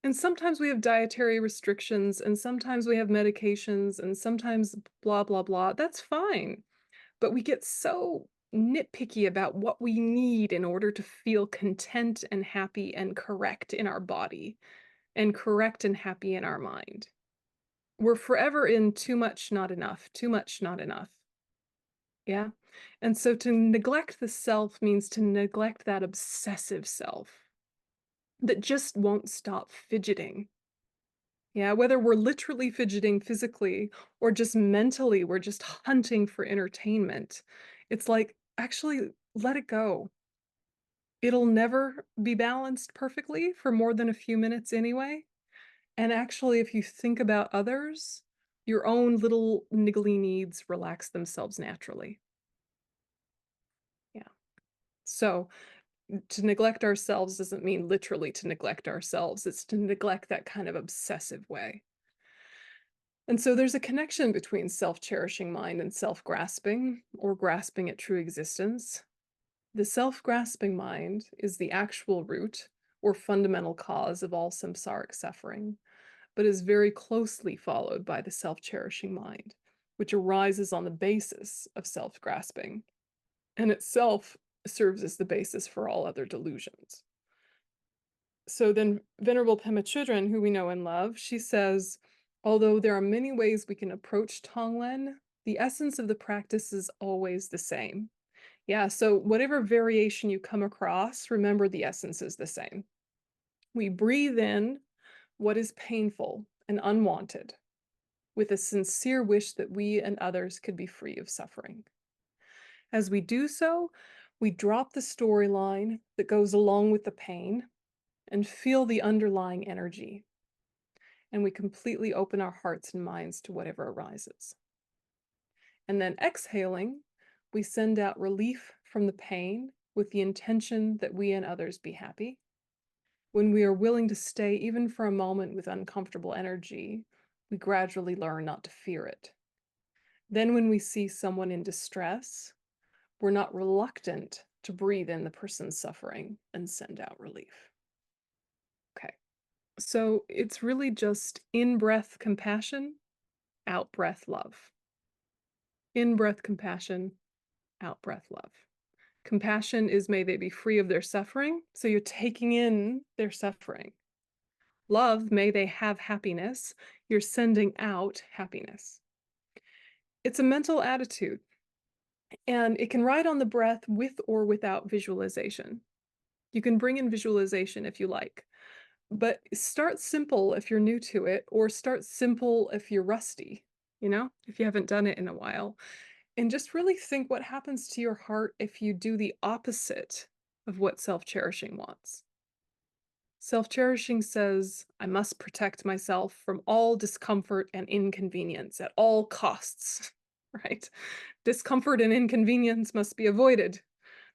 And sometimes we have dietary restrictions, and sometimes we have medications, and sometimes blah, blah, blah. That's fine. But we get so nitpicky about what we need in order to feel content and happy and correct in our body and correct and happy in our mind. We're forever in too much, not enough, too much, not enough. Yeah. And so to neglect the self means to neglect that obsessive self that just won't stop fidgeting. Yeah, whether we're literally fidgeting physically or just mentally, we're just hunting for entertainment. It's like, actually, let it go. It'll never be balanced perfectly for more than a few minutes anyway. And actually, if you think about others, your own little niggly needs relax themselves naturally. Yeah. So to neglect ourselves doesn't mean literally to neglect ourselves. It's to neglect that kind of obsessive way. And so there's a connection between self-cherishing mind and self-grasping, or grasping at true existence. The self-grasping mind is the actual root or fundamental cause of all samsaric suffering, but is very closely followed by the self-cherishing mind, which arises on the basis of self-grasping, and itself serves as the basis for all other delusions. So then Venerable Pema Chodron, who we know and love, she says, although there are many ways we can approach Tonglen, the essence of the practice is always the same. Yeah, so whatever variation you come across, remember the essence is the same. We breathe in what is painful and unwanted with a sincere wish that we and others could be free of suffering. As we do so, we drop the storyline that goes along with the pain and feel the underlying energy. And we completely open our hearts and minds to whatever arises. And then exhaling, we send out relief from the pain with the intention that we and others be happy. When we are willing to stay even for a moment with uncomfortable energy, we gradually learn not to fear it. Then when we see someone in distress, we're not reluctant to breathe in the person's suffering and send out relief. Okay, so it's really just in-breath compassion, out-breath love. In-breath compassion, out-breath love. Compassion is may they be free of their suffering, so you're taking in their suffering. Love, may they have happiness, you're sending out happiness. It's a mental attitude, and it can ride on the breath with or without visualization. You can bring in visualization if you like, but start simple if you're new to it, or start simple if you're rusty, if you haven't done it in a while. And just really think what happens to your heart if you do the opposite of what self-cherishing wants. Self-cherishing says, I must protect myself from all discomfort and inconvenience at all costs, right? Discomfort and inconvenience must be avoided.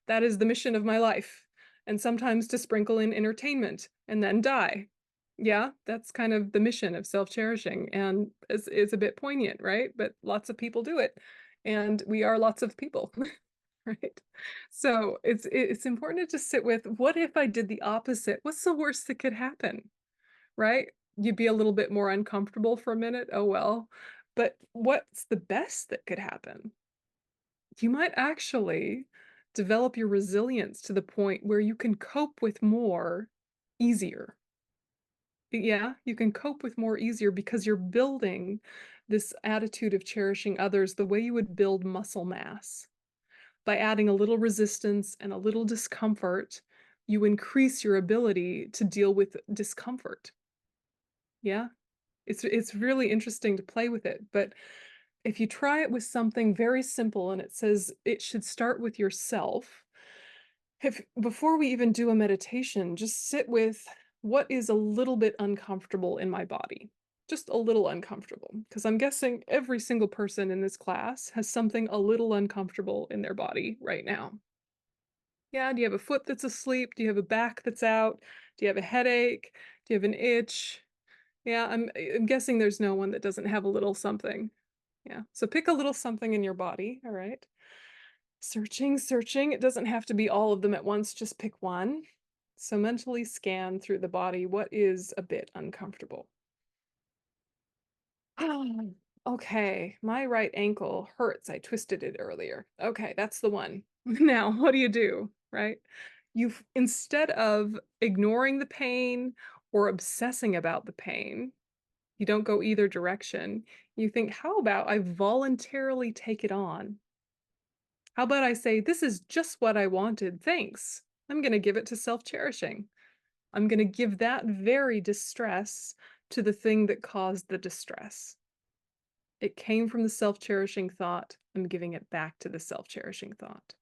That is the mission of my life. And sometimes to sprinkle in entertainment and then die. Yeah, that's kind of the mission of self-cherishing, and it's a bit poignant, right? But lots of people do it, and we are lots of people, right? So it's important to just sit with, what if I did the opposite? What's the worst that could happen, right? you'd be a little bit more uncomfortable for a minute, oh well. But what's the best that could happen? You might actually develop your resilience to the point where you can cope with more easier. Yeah, you can cope with more easier because you're building this attitude of cherishing others the way you would build muscle mass. By adding a little resistance and a little discomfort, you increase your ability to deal with discomfort. Yeah, it's really interesting to play with it, but if you try it with something very simple and it says it should start with yourself, if before we even do a meditation, just sit with what is a little bit uncomfortable in my body. Just a little uncomfortable, because I'm guessing every single person in this class has something a little uncomfortable in their body right now. Yeah, do you have a foot that's asleep? Do you have a back that's out? Do you have a headache? Do you have an itch? Yeah, I'm guessing there's no one that doesn't have a little something. Yeah, so pick a little something in your body, all right? Searching, searching. It doesn't have to be all of them at once, just pick one. So mentally scan through the body what is a bit uncomfortable. Okay, my right ankle hurts. I twisted it earlier. Okay, that's the one. Now, what do? Right? Instead of ignoring the pain or obsessing about the pain, you don't go either direction. You think, how about I voluntarily take it on? How about I say, this is just what I wanted, thanks. I'm going to give it to self-cherishing. I'm going to give that very distress to the thing that caused the distress. It came from the self-cherishing thought. I'm giving it back to the self-cherishing thought.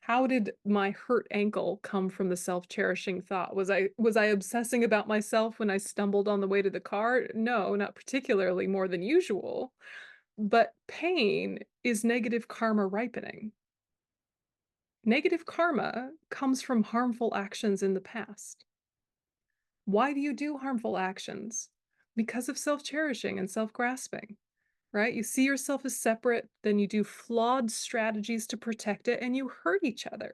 How did my hurt ankle come from the self-cherishing thought? Was I obsessing about myself when I stumbled on the way to the car? No, not particularly more than usual. But pain is negative karma ripening. Negative karma comes from harmful actions in the past. Why do you do harmful actions? Because of self-cherishing and self-grasping, right? You see yourself as separate, then you do flawed strategies to protect it, and you hurt each other,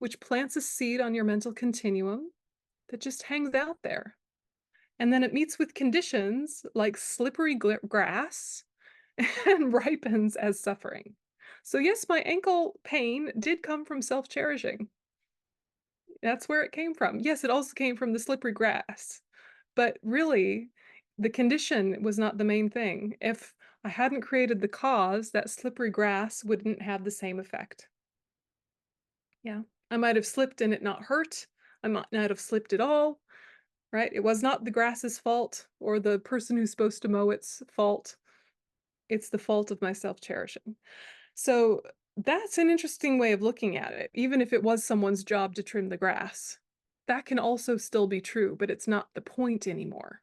which plants a seed on your mental continuum that just hangs out there. And then it meets with conditions like slippery grass and ripens as suffering. So yes, my ankle pain did come from self-cherishing. That's where it came from. Yes, it also came from the slippery grass, but really, the condition was not the main thing. If I hadn't created the cause, that slippery grass wouldn't have the same effect. Yeah, I might have slipped and it not hurt. I might not have slipped at all, right? It was not the grass's fault or the person who's supposed to mow its fault. It's the fault of my self-cherishing. So that's an interesting way of looking at it, even if it was someone's job to trim the grass. That can also still be true, but it's not the point anymore.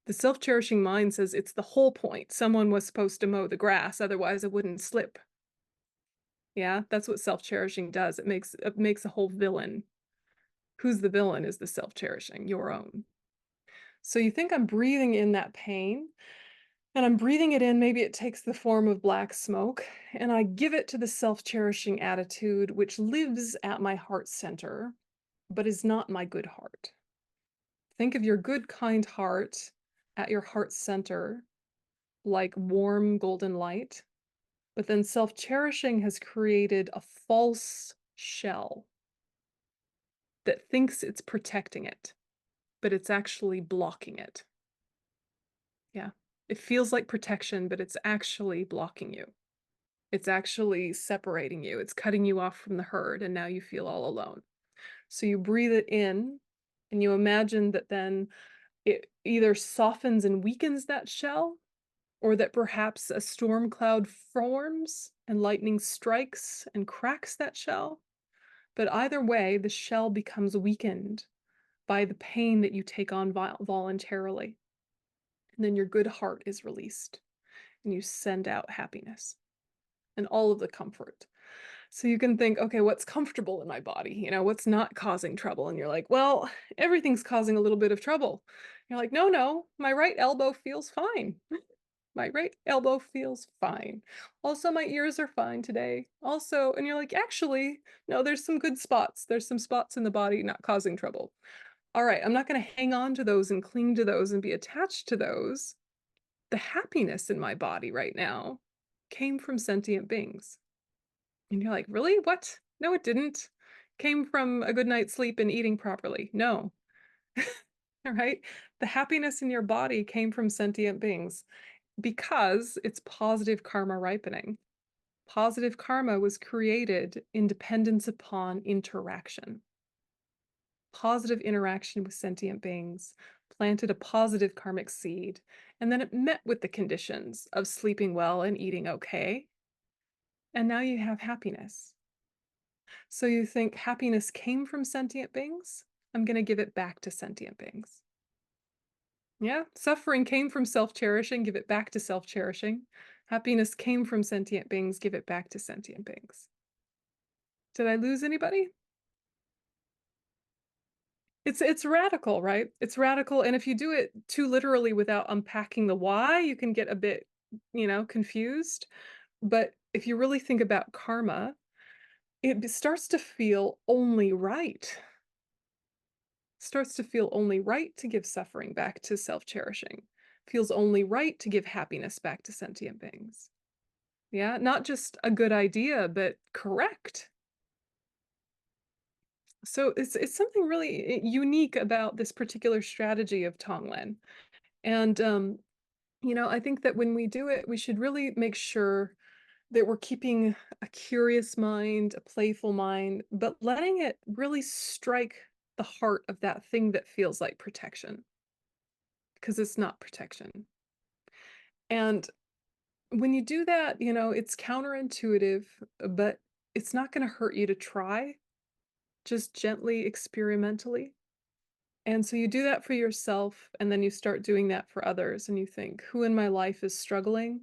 The self-cherishing mind says it's the whole point. Someone was supposed to mow the grass, otherwise it wouldn't slip. Yeah, that's what self-cherishing does. It makes a whole villain. Who's the villain is the self-cherishing, your own. So you think I'm breathing in that pain, and I'm breathing it in, maybe it takes the form of black smoke, and I give it to the self-cherishing attitude, which lives at my heart center, but is not my good heart. Think of your good, kind heart at your heart center like warm golden light, but then self-cherishing has created a false shell that thinks it's protecting it, but it's actually blocking it. Yeah, it feels like protection, but it's actually blocking you. It's actually separating you. It's cutting you off from the herd, and now you feel all alone. So you breathe it in, and you imagine that then it either softens and weakens that shell, or that perhaps a storm cloud forms and lightning strikes and cracks that shell. But either way, the shell becomes weakened by the pain that you take on voluntarily. And then your good heart is released, and you send out happiness and all of the comfort. So you can think, okay, what's comfortable in my body? What's not causing trouble? And you're like, well, everything's causing a little bit of trouble. You're like, no, no, my right elbow feels fine. My right elbow feels fine. Also, my ears are fine today. Also, and you're like, actually, no, there's some good spots. There's some spots in the body not causing trouble. all right, I'm not going to hang on to those and cling to those and be attached to those. The happiness in my body right now came from sentient beings. And you're like, really? What? No, it didn't. Came from a good night's sleep and eating properly. No. All right. The happiness in your body came from sentient beings because it's positive karma ripening. Positive karma was created in dependence upon interaction. Positive interaction with sentient beings planted a positive karmic seed, and then it met with the conditions of sleeping well and eating okay. And now you have happiness. So you think happiness came from sentient beings? I'm going to give it back to sentient beings. Yeah, suffering came from self-cherishing, give it back to self-cherishing. Happiness came from sentient beings, give it back to sentient beings. Did I lose anybody? It's radical, right? It's radical, and if you do it too literally without unpacking the why, you can get a bit, confused. But if you really think about karma, it starts to feel only right. Starts to feel only right to give suffering back to self-cherishing. Feels only right to give happiness back to sentient beings. Yeah, not just a good idea, but correct. So it's something really unique about this particular strategy of Tonglen. And I think that when we do it, we should really make sure that we're keeping a curious mind, a playful mind, but letting it really strike the heart of that thing that feels like protection, because it's not protection. And when you do that, it's counterintuitive, but it's not going to hurt you to try, just gently, experimentally. And so you do that for yourself, and then you start doing that for others, and you think, who in my life is struggling?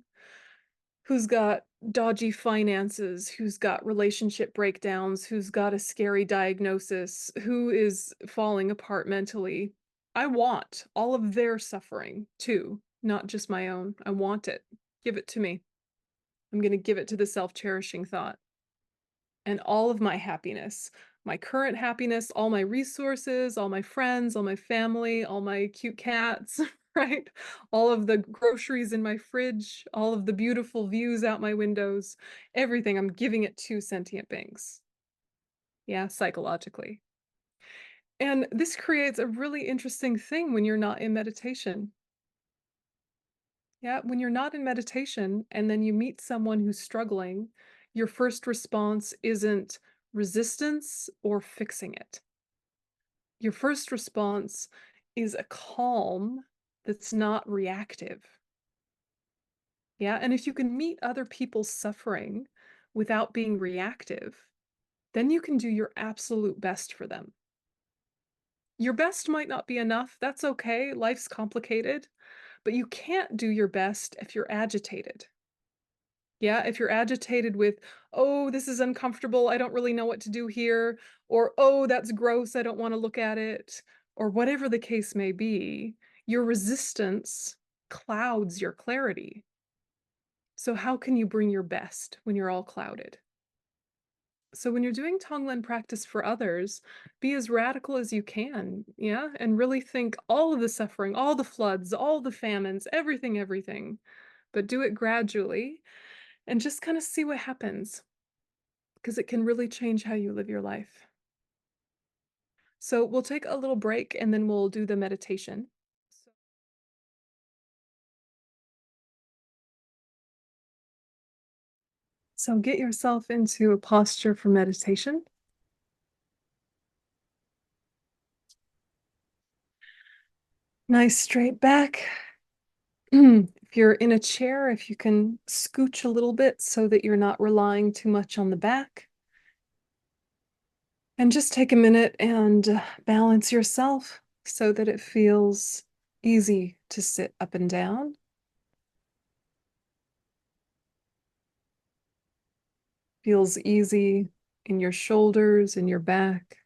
Who's got dodgy finances? Who's got relationship breakdowns? Who's got a scary diagnosis? Who is falling apart mentally? I want all of their suffering too, not just my own. I want it. Give it to me. I'm going to give it to the self-cherishing thought. And all of my happiness, my current happiness, all my resources, all my friends, all my family, all my cute cats, right? All of the groceries in my fridge, all of the beautiful views out my windows, everything, I'm giving it to sentient beings. Yeah, psychologically. And this creates a really interesting thing when you're not in meditation. Yeah, when you're not in meditation and then you meet someone who's struggling, your first response isn't resistance or fixing it. Your first response is a calm that's not reactive. Yeah, and if you can meet other people's suffering without being reactive, then you can do your absolute best for them. Your best might not be enough. That's okay. Life's complicated, but you can't do your best if you're agitated. Yeah, if you're agitated with, oh, this is uncomfortable, I don't really know what to do here, or oh, that's gross, I don't want to look at it, or whatever the case may be, your resistance clouds your clarity. So how can you bring your best when you're all clouded? So when you're doing Tonglen practice for others, be as radical as you can, yeah? And really think all of the suffering, all the floods, all the famines, everything, but do it gradually and just kind of see what happens, because it can really change how you live your life. So we'll take a little break and then we'll do the meditation. So get yourself into a posture for meditation. Nice straight back. If you're in a chair, if you can scooch a little bit so that you're not relying too much on the back. And just take a minute and balance yourself so that it feels easy to sit up and down. Feels easy in your shoulders, in your back.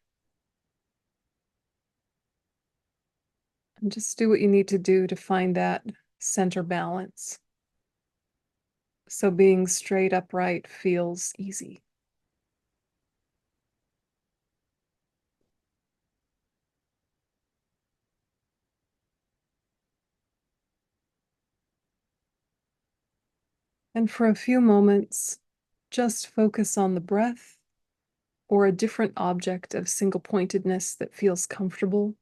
And just do what you need to do to find that center balance. So being straight upright feels easy. And for a few moments, just focus on the breath or a different object of single pointedness that feels comfortable,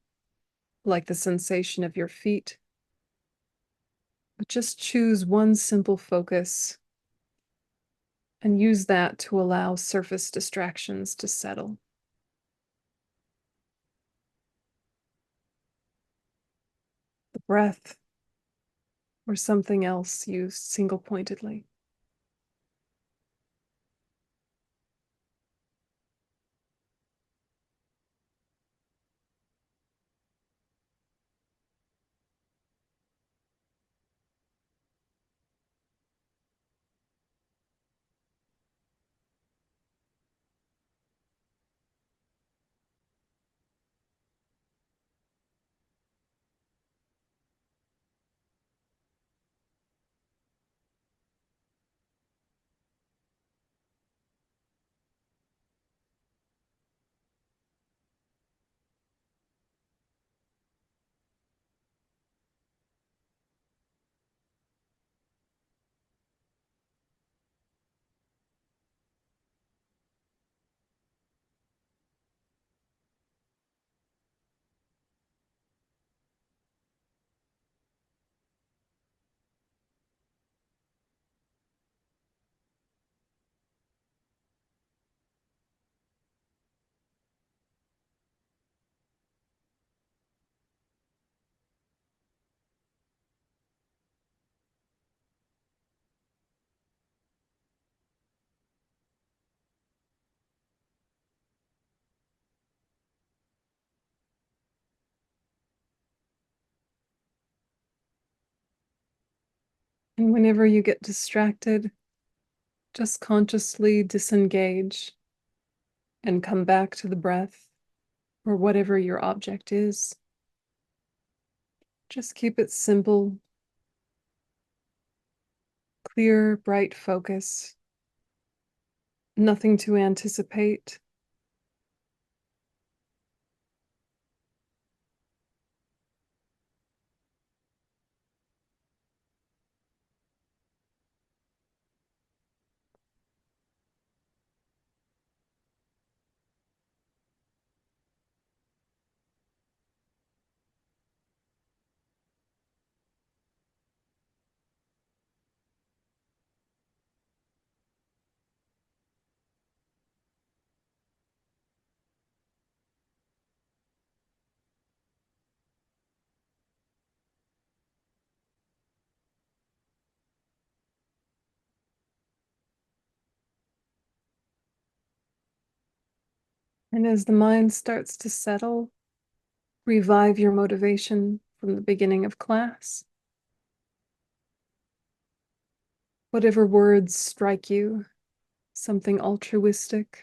like the sensation of your feet. But just choose one simple focus and use that to allow surface distractions to settle. The breath or something else used single pointedly. And whenever you get distracted, just consciously disengage and come back to the breath or whatever your object is. Just keep it simple, clear, bright focus, nothing to anticipate. And as the mind starts to settle, revive your motivation from the beginning of class. Whatever words strike you, something altruistic.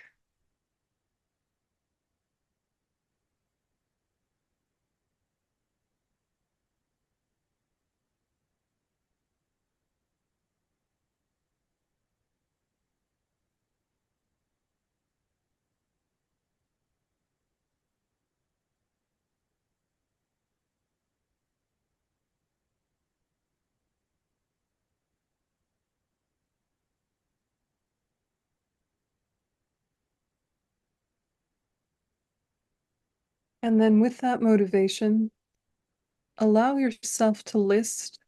And then with that motivation, allow yourself to list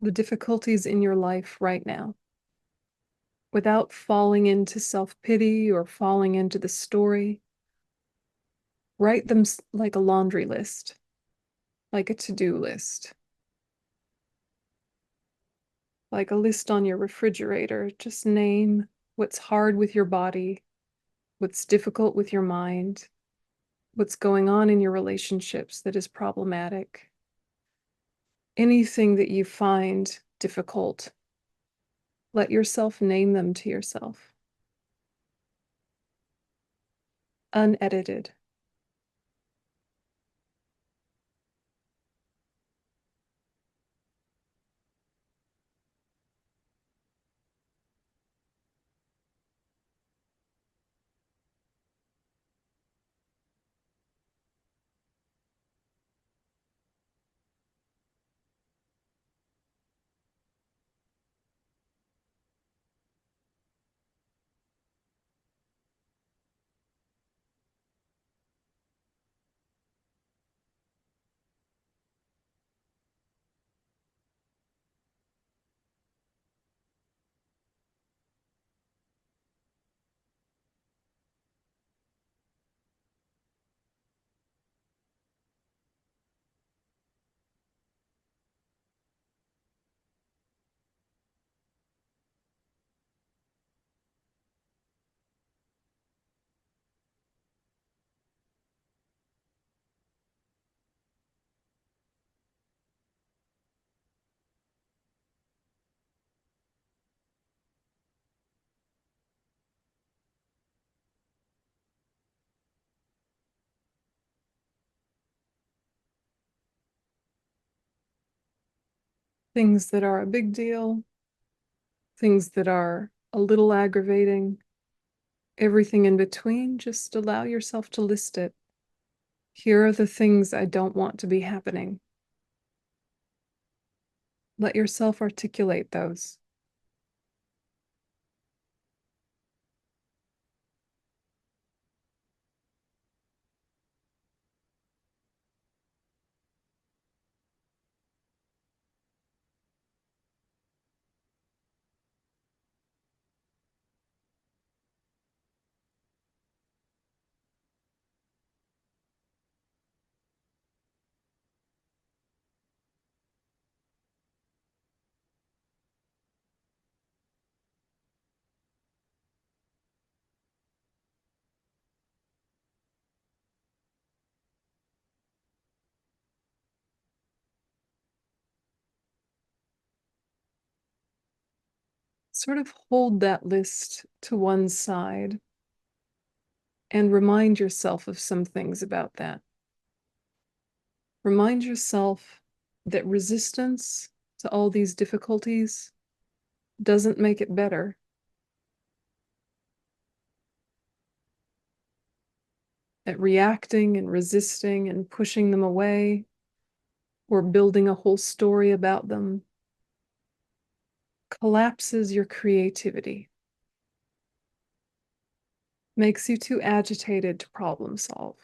the difficulties in your life right now without falling into self-pity or falling into the story. Write them like a laundry list, like a to-do list, like a list on your refrigerator. Just name what's hard with your body, what's difficult with your mind, what's going on in your relationships that is problematic. Anything that you find difficult, let yourself name them to yourself. Unedited. things that are a big deal, things that are a little aggravating, everything in between. Just allow yourself to list it. Here are the things I don't want to be happening. Let yourself articulate those. Sort of hold that list to one side and remind yourself of some things about that. Remind yourself that resistance to all these difficulties doesn't make it better. That reacting and resisting and pushing them away or building a whole story about them collapses your creativity, makes you too agitated to problem solve.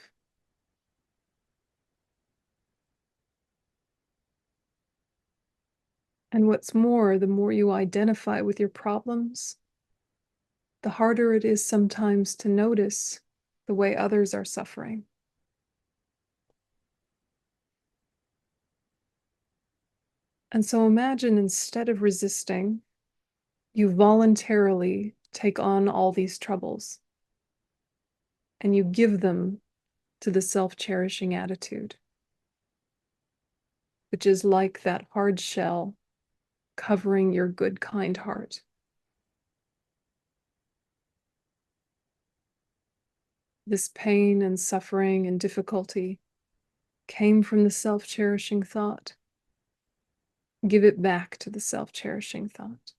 And what's more, the more you identify with your problems, the harder it is sometimes to notice the way others are suffering. And so imagine instead of resisting, you voluntarily take on all these troubles and you give them to the self-cherishing attitude, which is like that hard shell covering your good, kind heart. This pain and suffering and difficulty came from the self-cherishing thought. Give it back to the self-cherishing thought.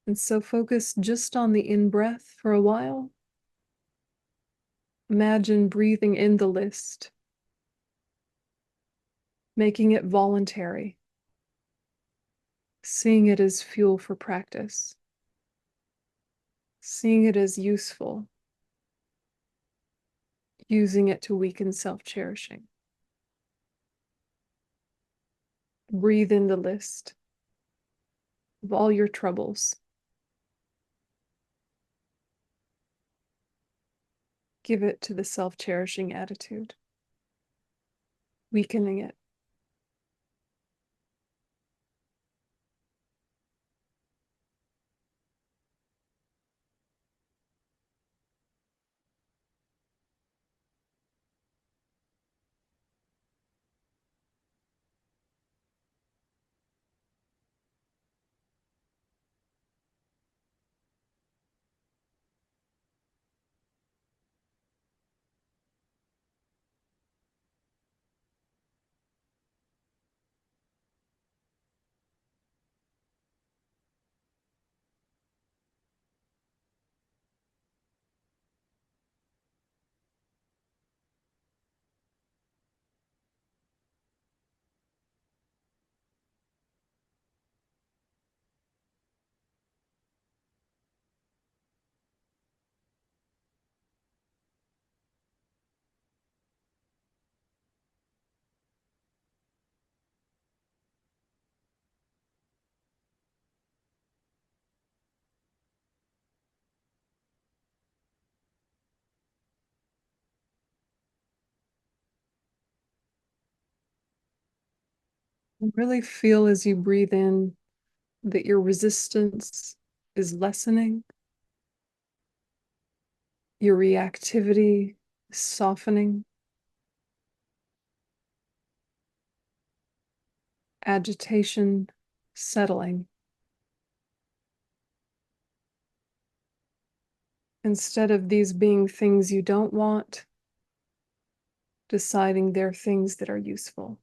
And so focus just on the in-breath for a while. Imagine breathing in the list, making it voluntary, seeing it as fuel for practice, seeing it as useful, using it to weaken self-cherishing. Breathe in the list of all your troubles. Give it to the self-cherishing attitude, weakening it. Really feel as you breathe in that your resistance is lessening, your reactivity is softening, agitation settling. Instead of these being things you don't want, deciding they're things that are useful.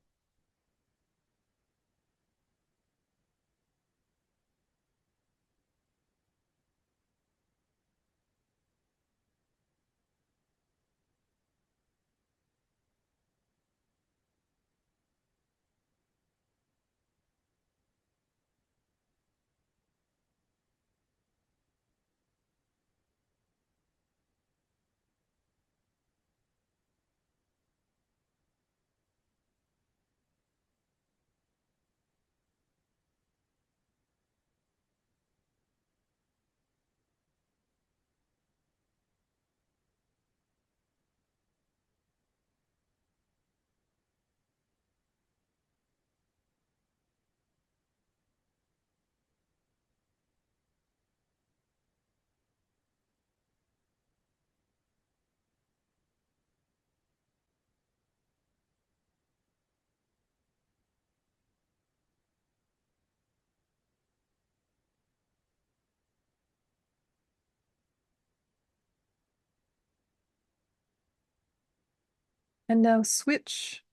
And now switch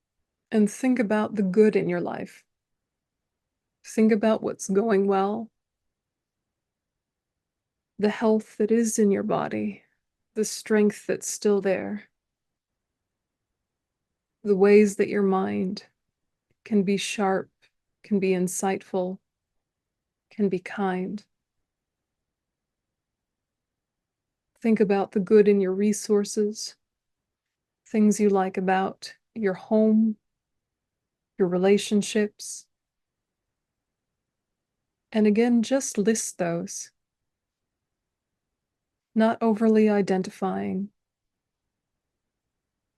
and think about the good in your life. Think about what's going well, the health that is in your body, the strength that's still there, the ways that your mind can be sharp, can be insightful, can be kind. Think about the good in your resources, things you like about your home, your relationships. And again, just list those, not overly identifying.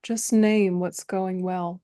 Just name what's going well.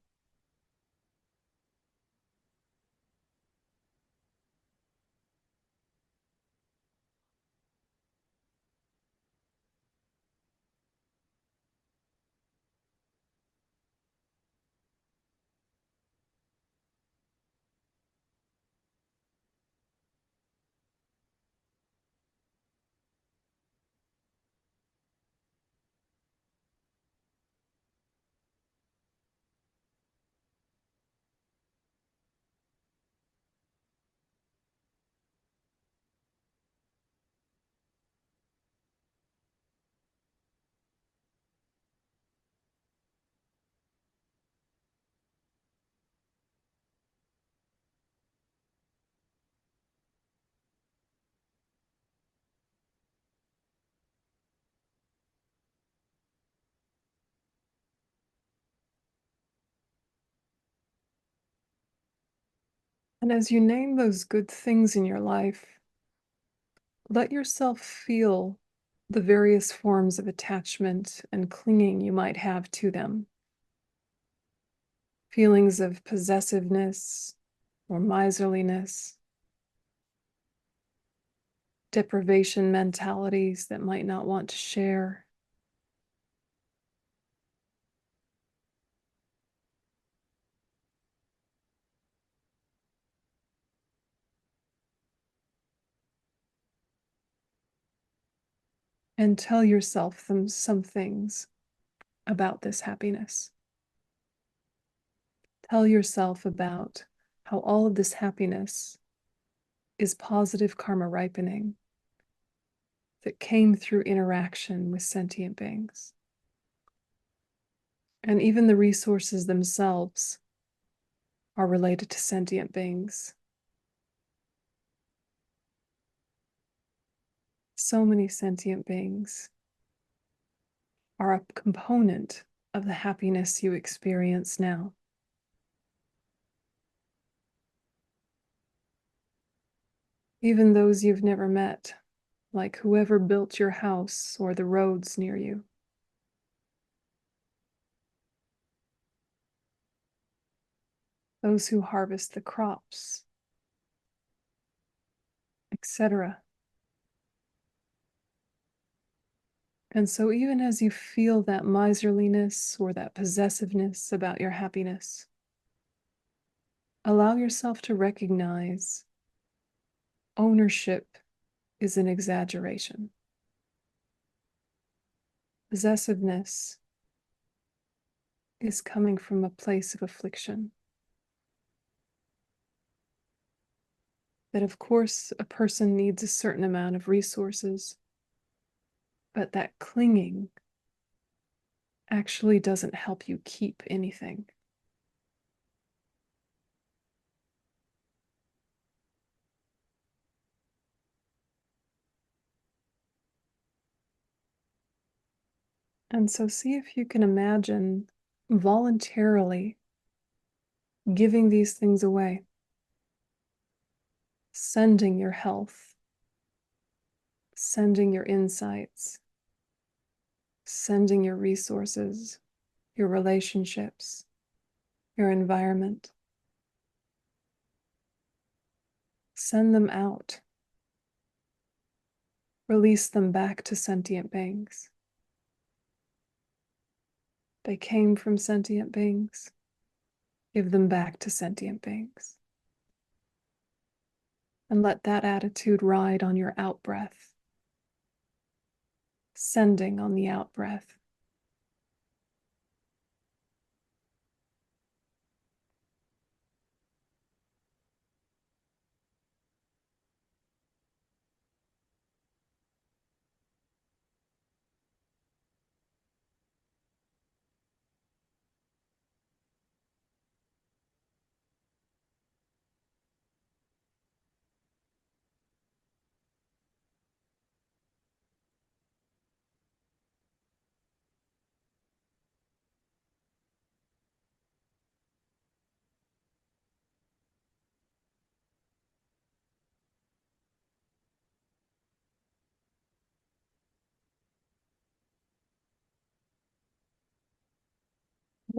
And as you name those good things in your life, let yourself feel the various forms of attachment and clinging you might have to them. Feelings of possessiveness or miserliness, deprivation mentalities that might not want to share. And tell yourself some things about this happiness. Tell yourself about how all of this happiness is positive karma ripening that came through interaction with sentient beings. And even the resources themselves are related to sentient beings. So many sentient beings are a component of the happiness you experience now. Even those you've never met, like whoever built your house or the roads near you. Those who harvest the crops, etc. And so even as you feel that miserliness or that possessiveness about your happiness, allow yourself to recognize ownership is an exaggeration. Possessiveness is coming from a place of affliction. That of course a person needs a certain amount of resources, but that clinging actually doesn't help you keep anything. And so see if you can imagine voluntarily giving these things away, sending your health, sending your insights, sending your resources, your relationships, your environment. Send them out. Release them back to sentient beings. They came from sentient beings. Give them back to sentient beings. And let that attitude ride on your out-breath. Sending on the out-breath.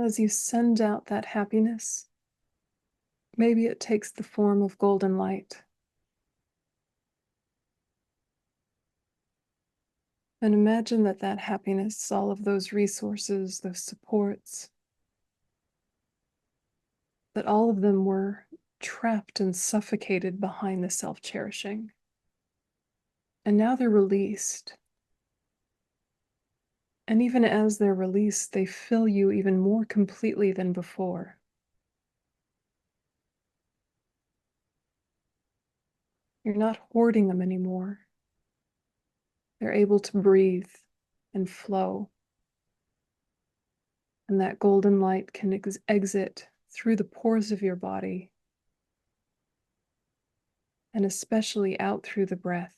As you send out that happiness, maybe it takes the form of golden light. And imagine that that happiness, all of those resources, those supports, that all of them were trapped and suffocated behind the self-cherishing. And now they're released. And even as they're released, they fill you even more completely than before. You're not hoarding them anymore. They're able to breathe and flow. And that golden light can exit through the pores of your body, and especially out through the breath,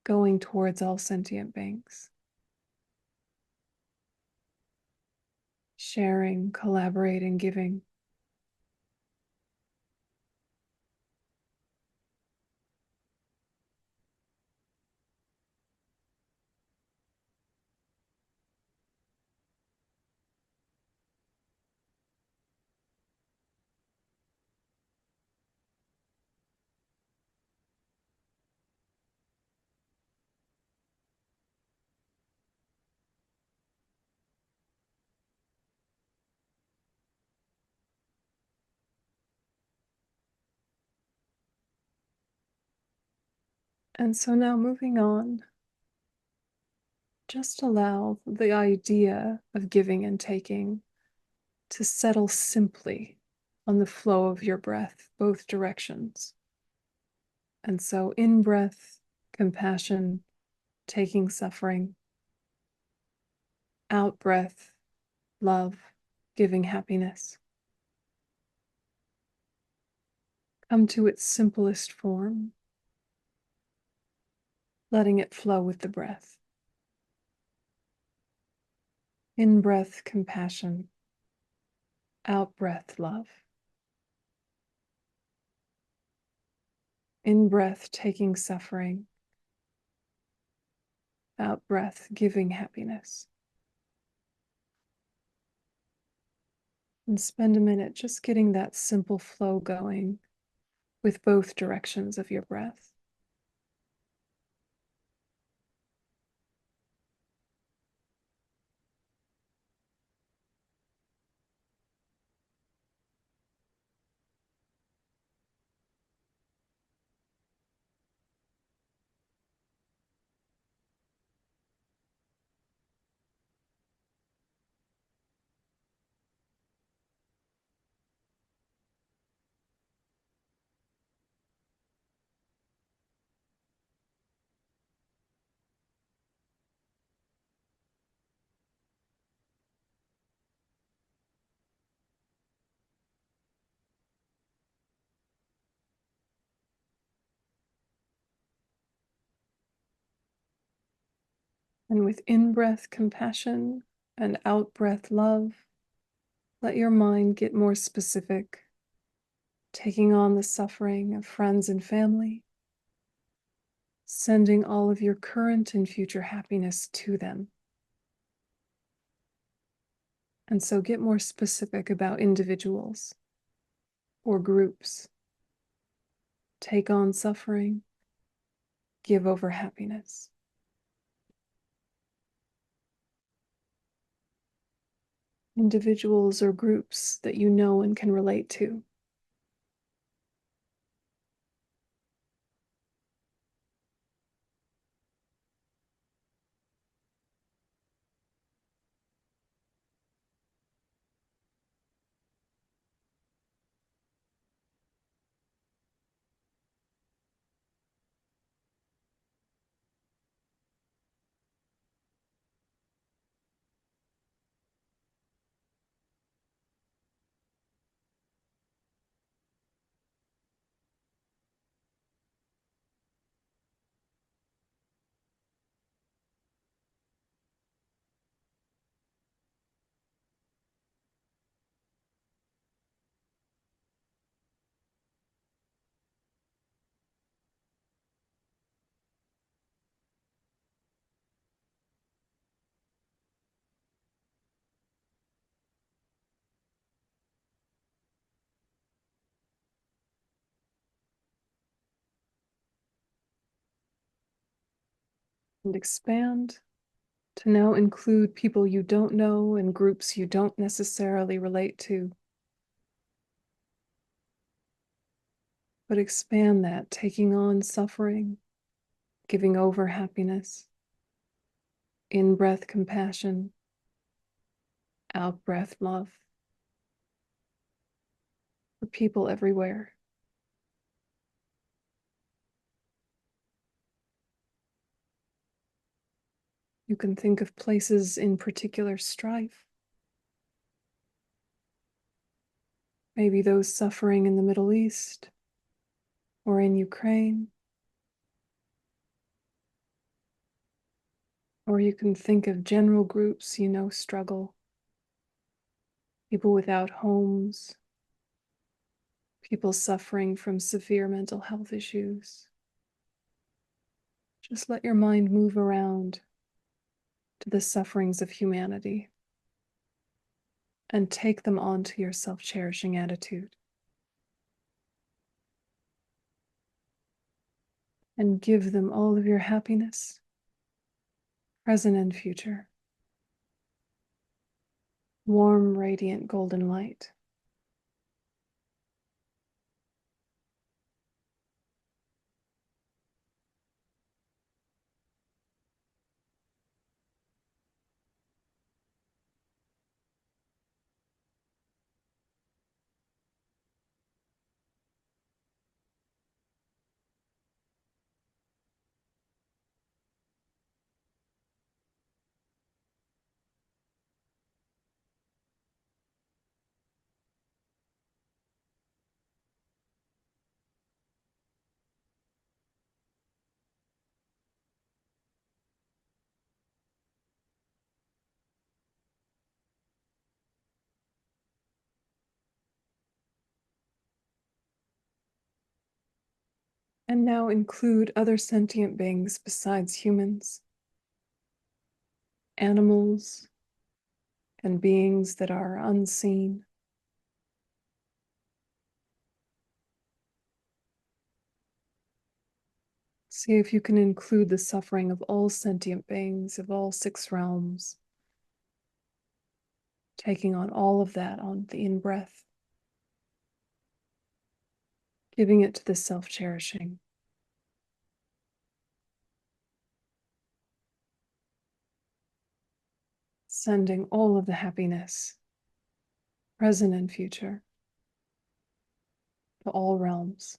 going towards all sentient beings. Sharing, collaborating, giving. And so now moving on, just allow the idea of giving and taking to settle simply on the flow of your breath, both directions. And so in breath, compassion, taking suffering. Out breath, love, giving happiness. Come to its simplest form, letting it flow with the breath. In breath, compassion. Out breath, love. In breath, taking suffering. Out breath, giving happiness. And spend a minute just getting that simple flow going with both directions of your breath. And with in-breath compassion and out-breath love, let your mind get more specific, taking on the suffering of friends and family, sending all of your current and future happiness to them. And so get more specific about individuals or groups. Take on suffering, give over happiness. Individuals or groups that you know and can relate to. And expand to now include people you don't know and groups you don't necessarily relate to. But expand that, taking on suffering, giving over happiness, in-breath compassion, out-breath love for people everywhere. You can think of places in particular strife. Maybe those suffering in the Middle East or in Ukraine. Or you can think of general groups you know struggle. People without homes, people suffering from severe mental health issues. Just let your mind move around to the sufferings of humanity and take them onto your self-cherishing attitude. And give them all of your happiness, present and future. Warm, radiant golden light. And now include other sentient beings besides humans, animals, and beings that are unseen. See if you can include the suffering of all sentient beings of all 6 realms, taking on all of that on the in-breath, giving it to the self-cherishing. Sending all of the happiness, present and future, to all realms.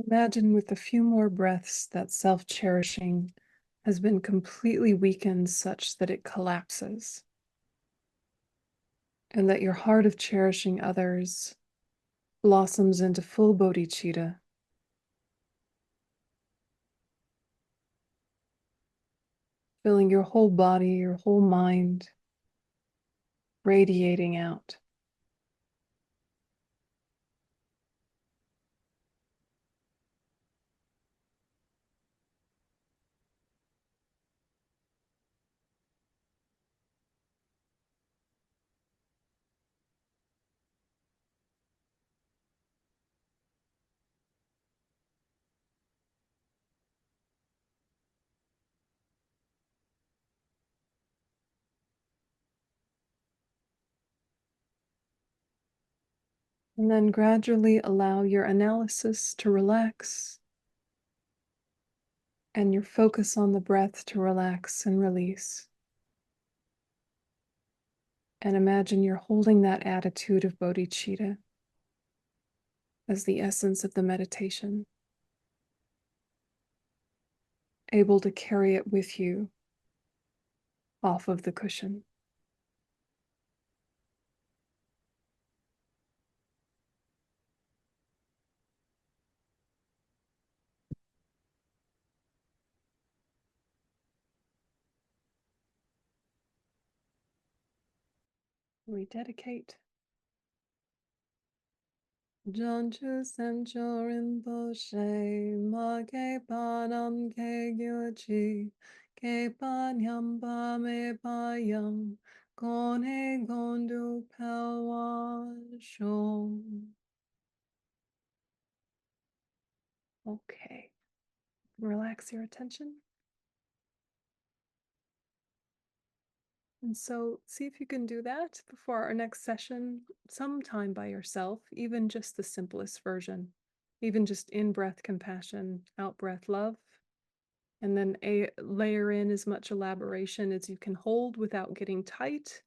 Imagine with a few more breaths that self-cherishing has been completely weakened such that it collapses, and that your heart of cherishing others blossoms into full bodhicitta, filling your whole body, your whole mind, radiating out. And then gradually allow your analysis to relax and your focus on the breath to relax and release. And imagine you're holding that attitude of bodhicitta as the essence of the meditation, able to carry it with you off of the cushion. Rededicate. Jonchu Sencho Rinpoche, Ma Ke Panam Ke Gyochi, Ke Panyam Pa Me Payam, Kone Gondu Pelwa Shom. Okay, relax your attention. And so see if you can do that before our next session, sometime by yourself, even just the simplest version, even just in-breath compassion, out-breath love, and then layer in as much elaboration as you can hold without getting tight.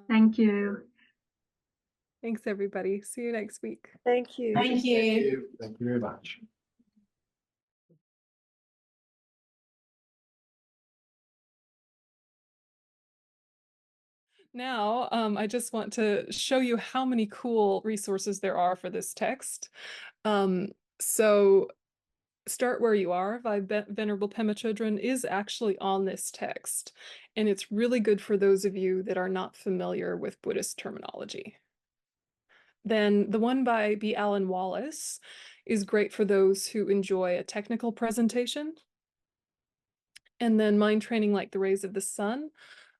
Thank you. Thanks, everybody. See you next week. Thank you. Thank you. Thank you very much. Now, I just want to show you how many cool resources there are for this text. So Start Where You Are by Venerable Pema Chodron is actually on this text, and it's really good for those of you that are not familiar with Buddhist terminology. Then the one by B. Alan Wallace is great for those who enjoy a technical presentation. And then Mind Training Like the Rays of the Sun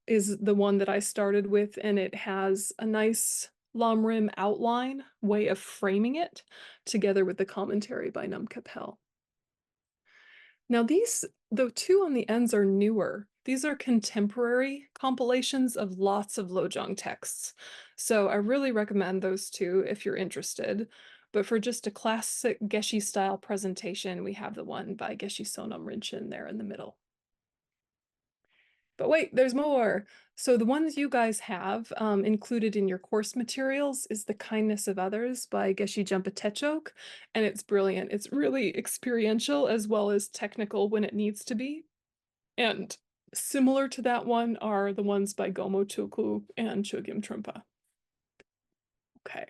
is the one that I started with, and it has a nice Lamrim outline way of framing it together with the commentary by Num Capel. Now the two on the ends are newer. These are contemporary compilations of lots of lojong texts. So I really recommend those two if you're interested. But for just a classic Geshe style presentation, we have the one by Geshe Sonam Rinchen there in the middle. But wait, there's more. So the ones you guys have included in your course materials is The Kindness of Others by Geshe Jumpa Techok, and it's brilliant. It's really experiential as well as technical when it needs to be. And similar to that one are the ones by Gomo Tulku and Chogyam Trungpa. Okay.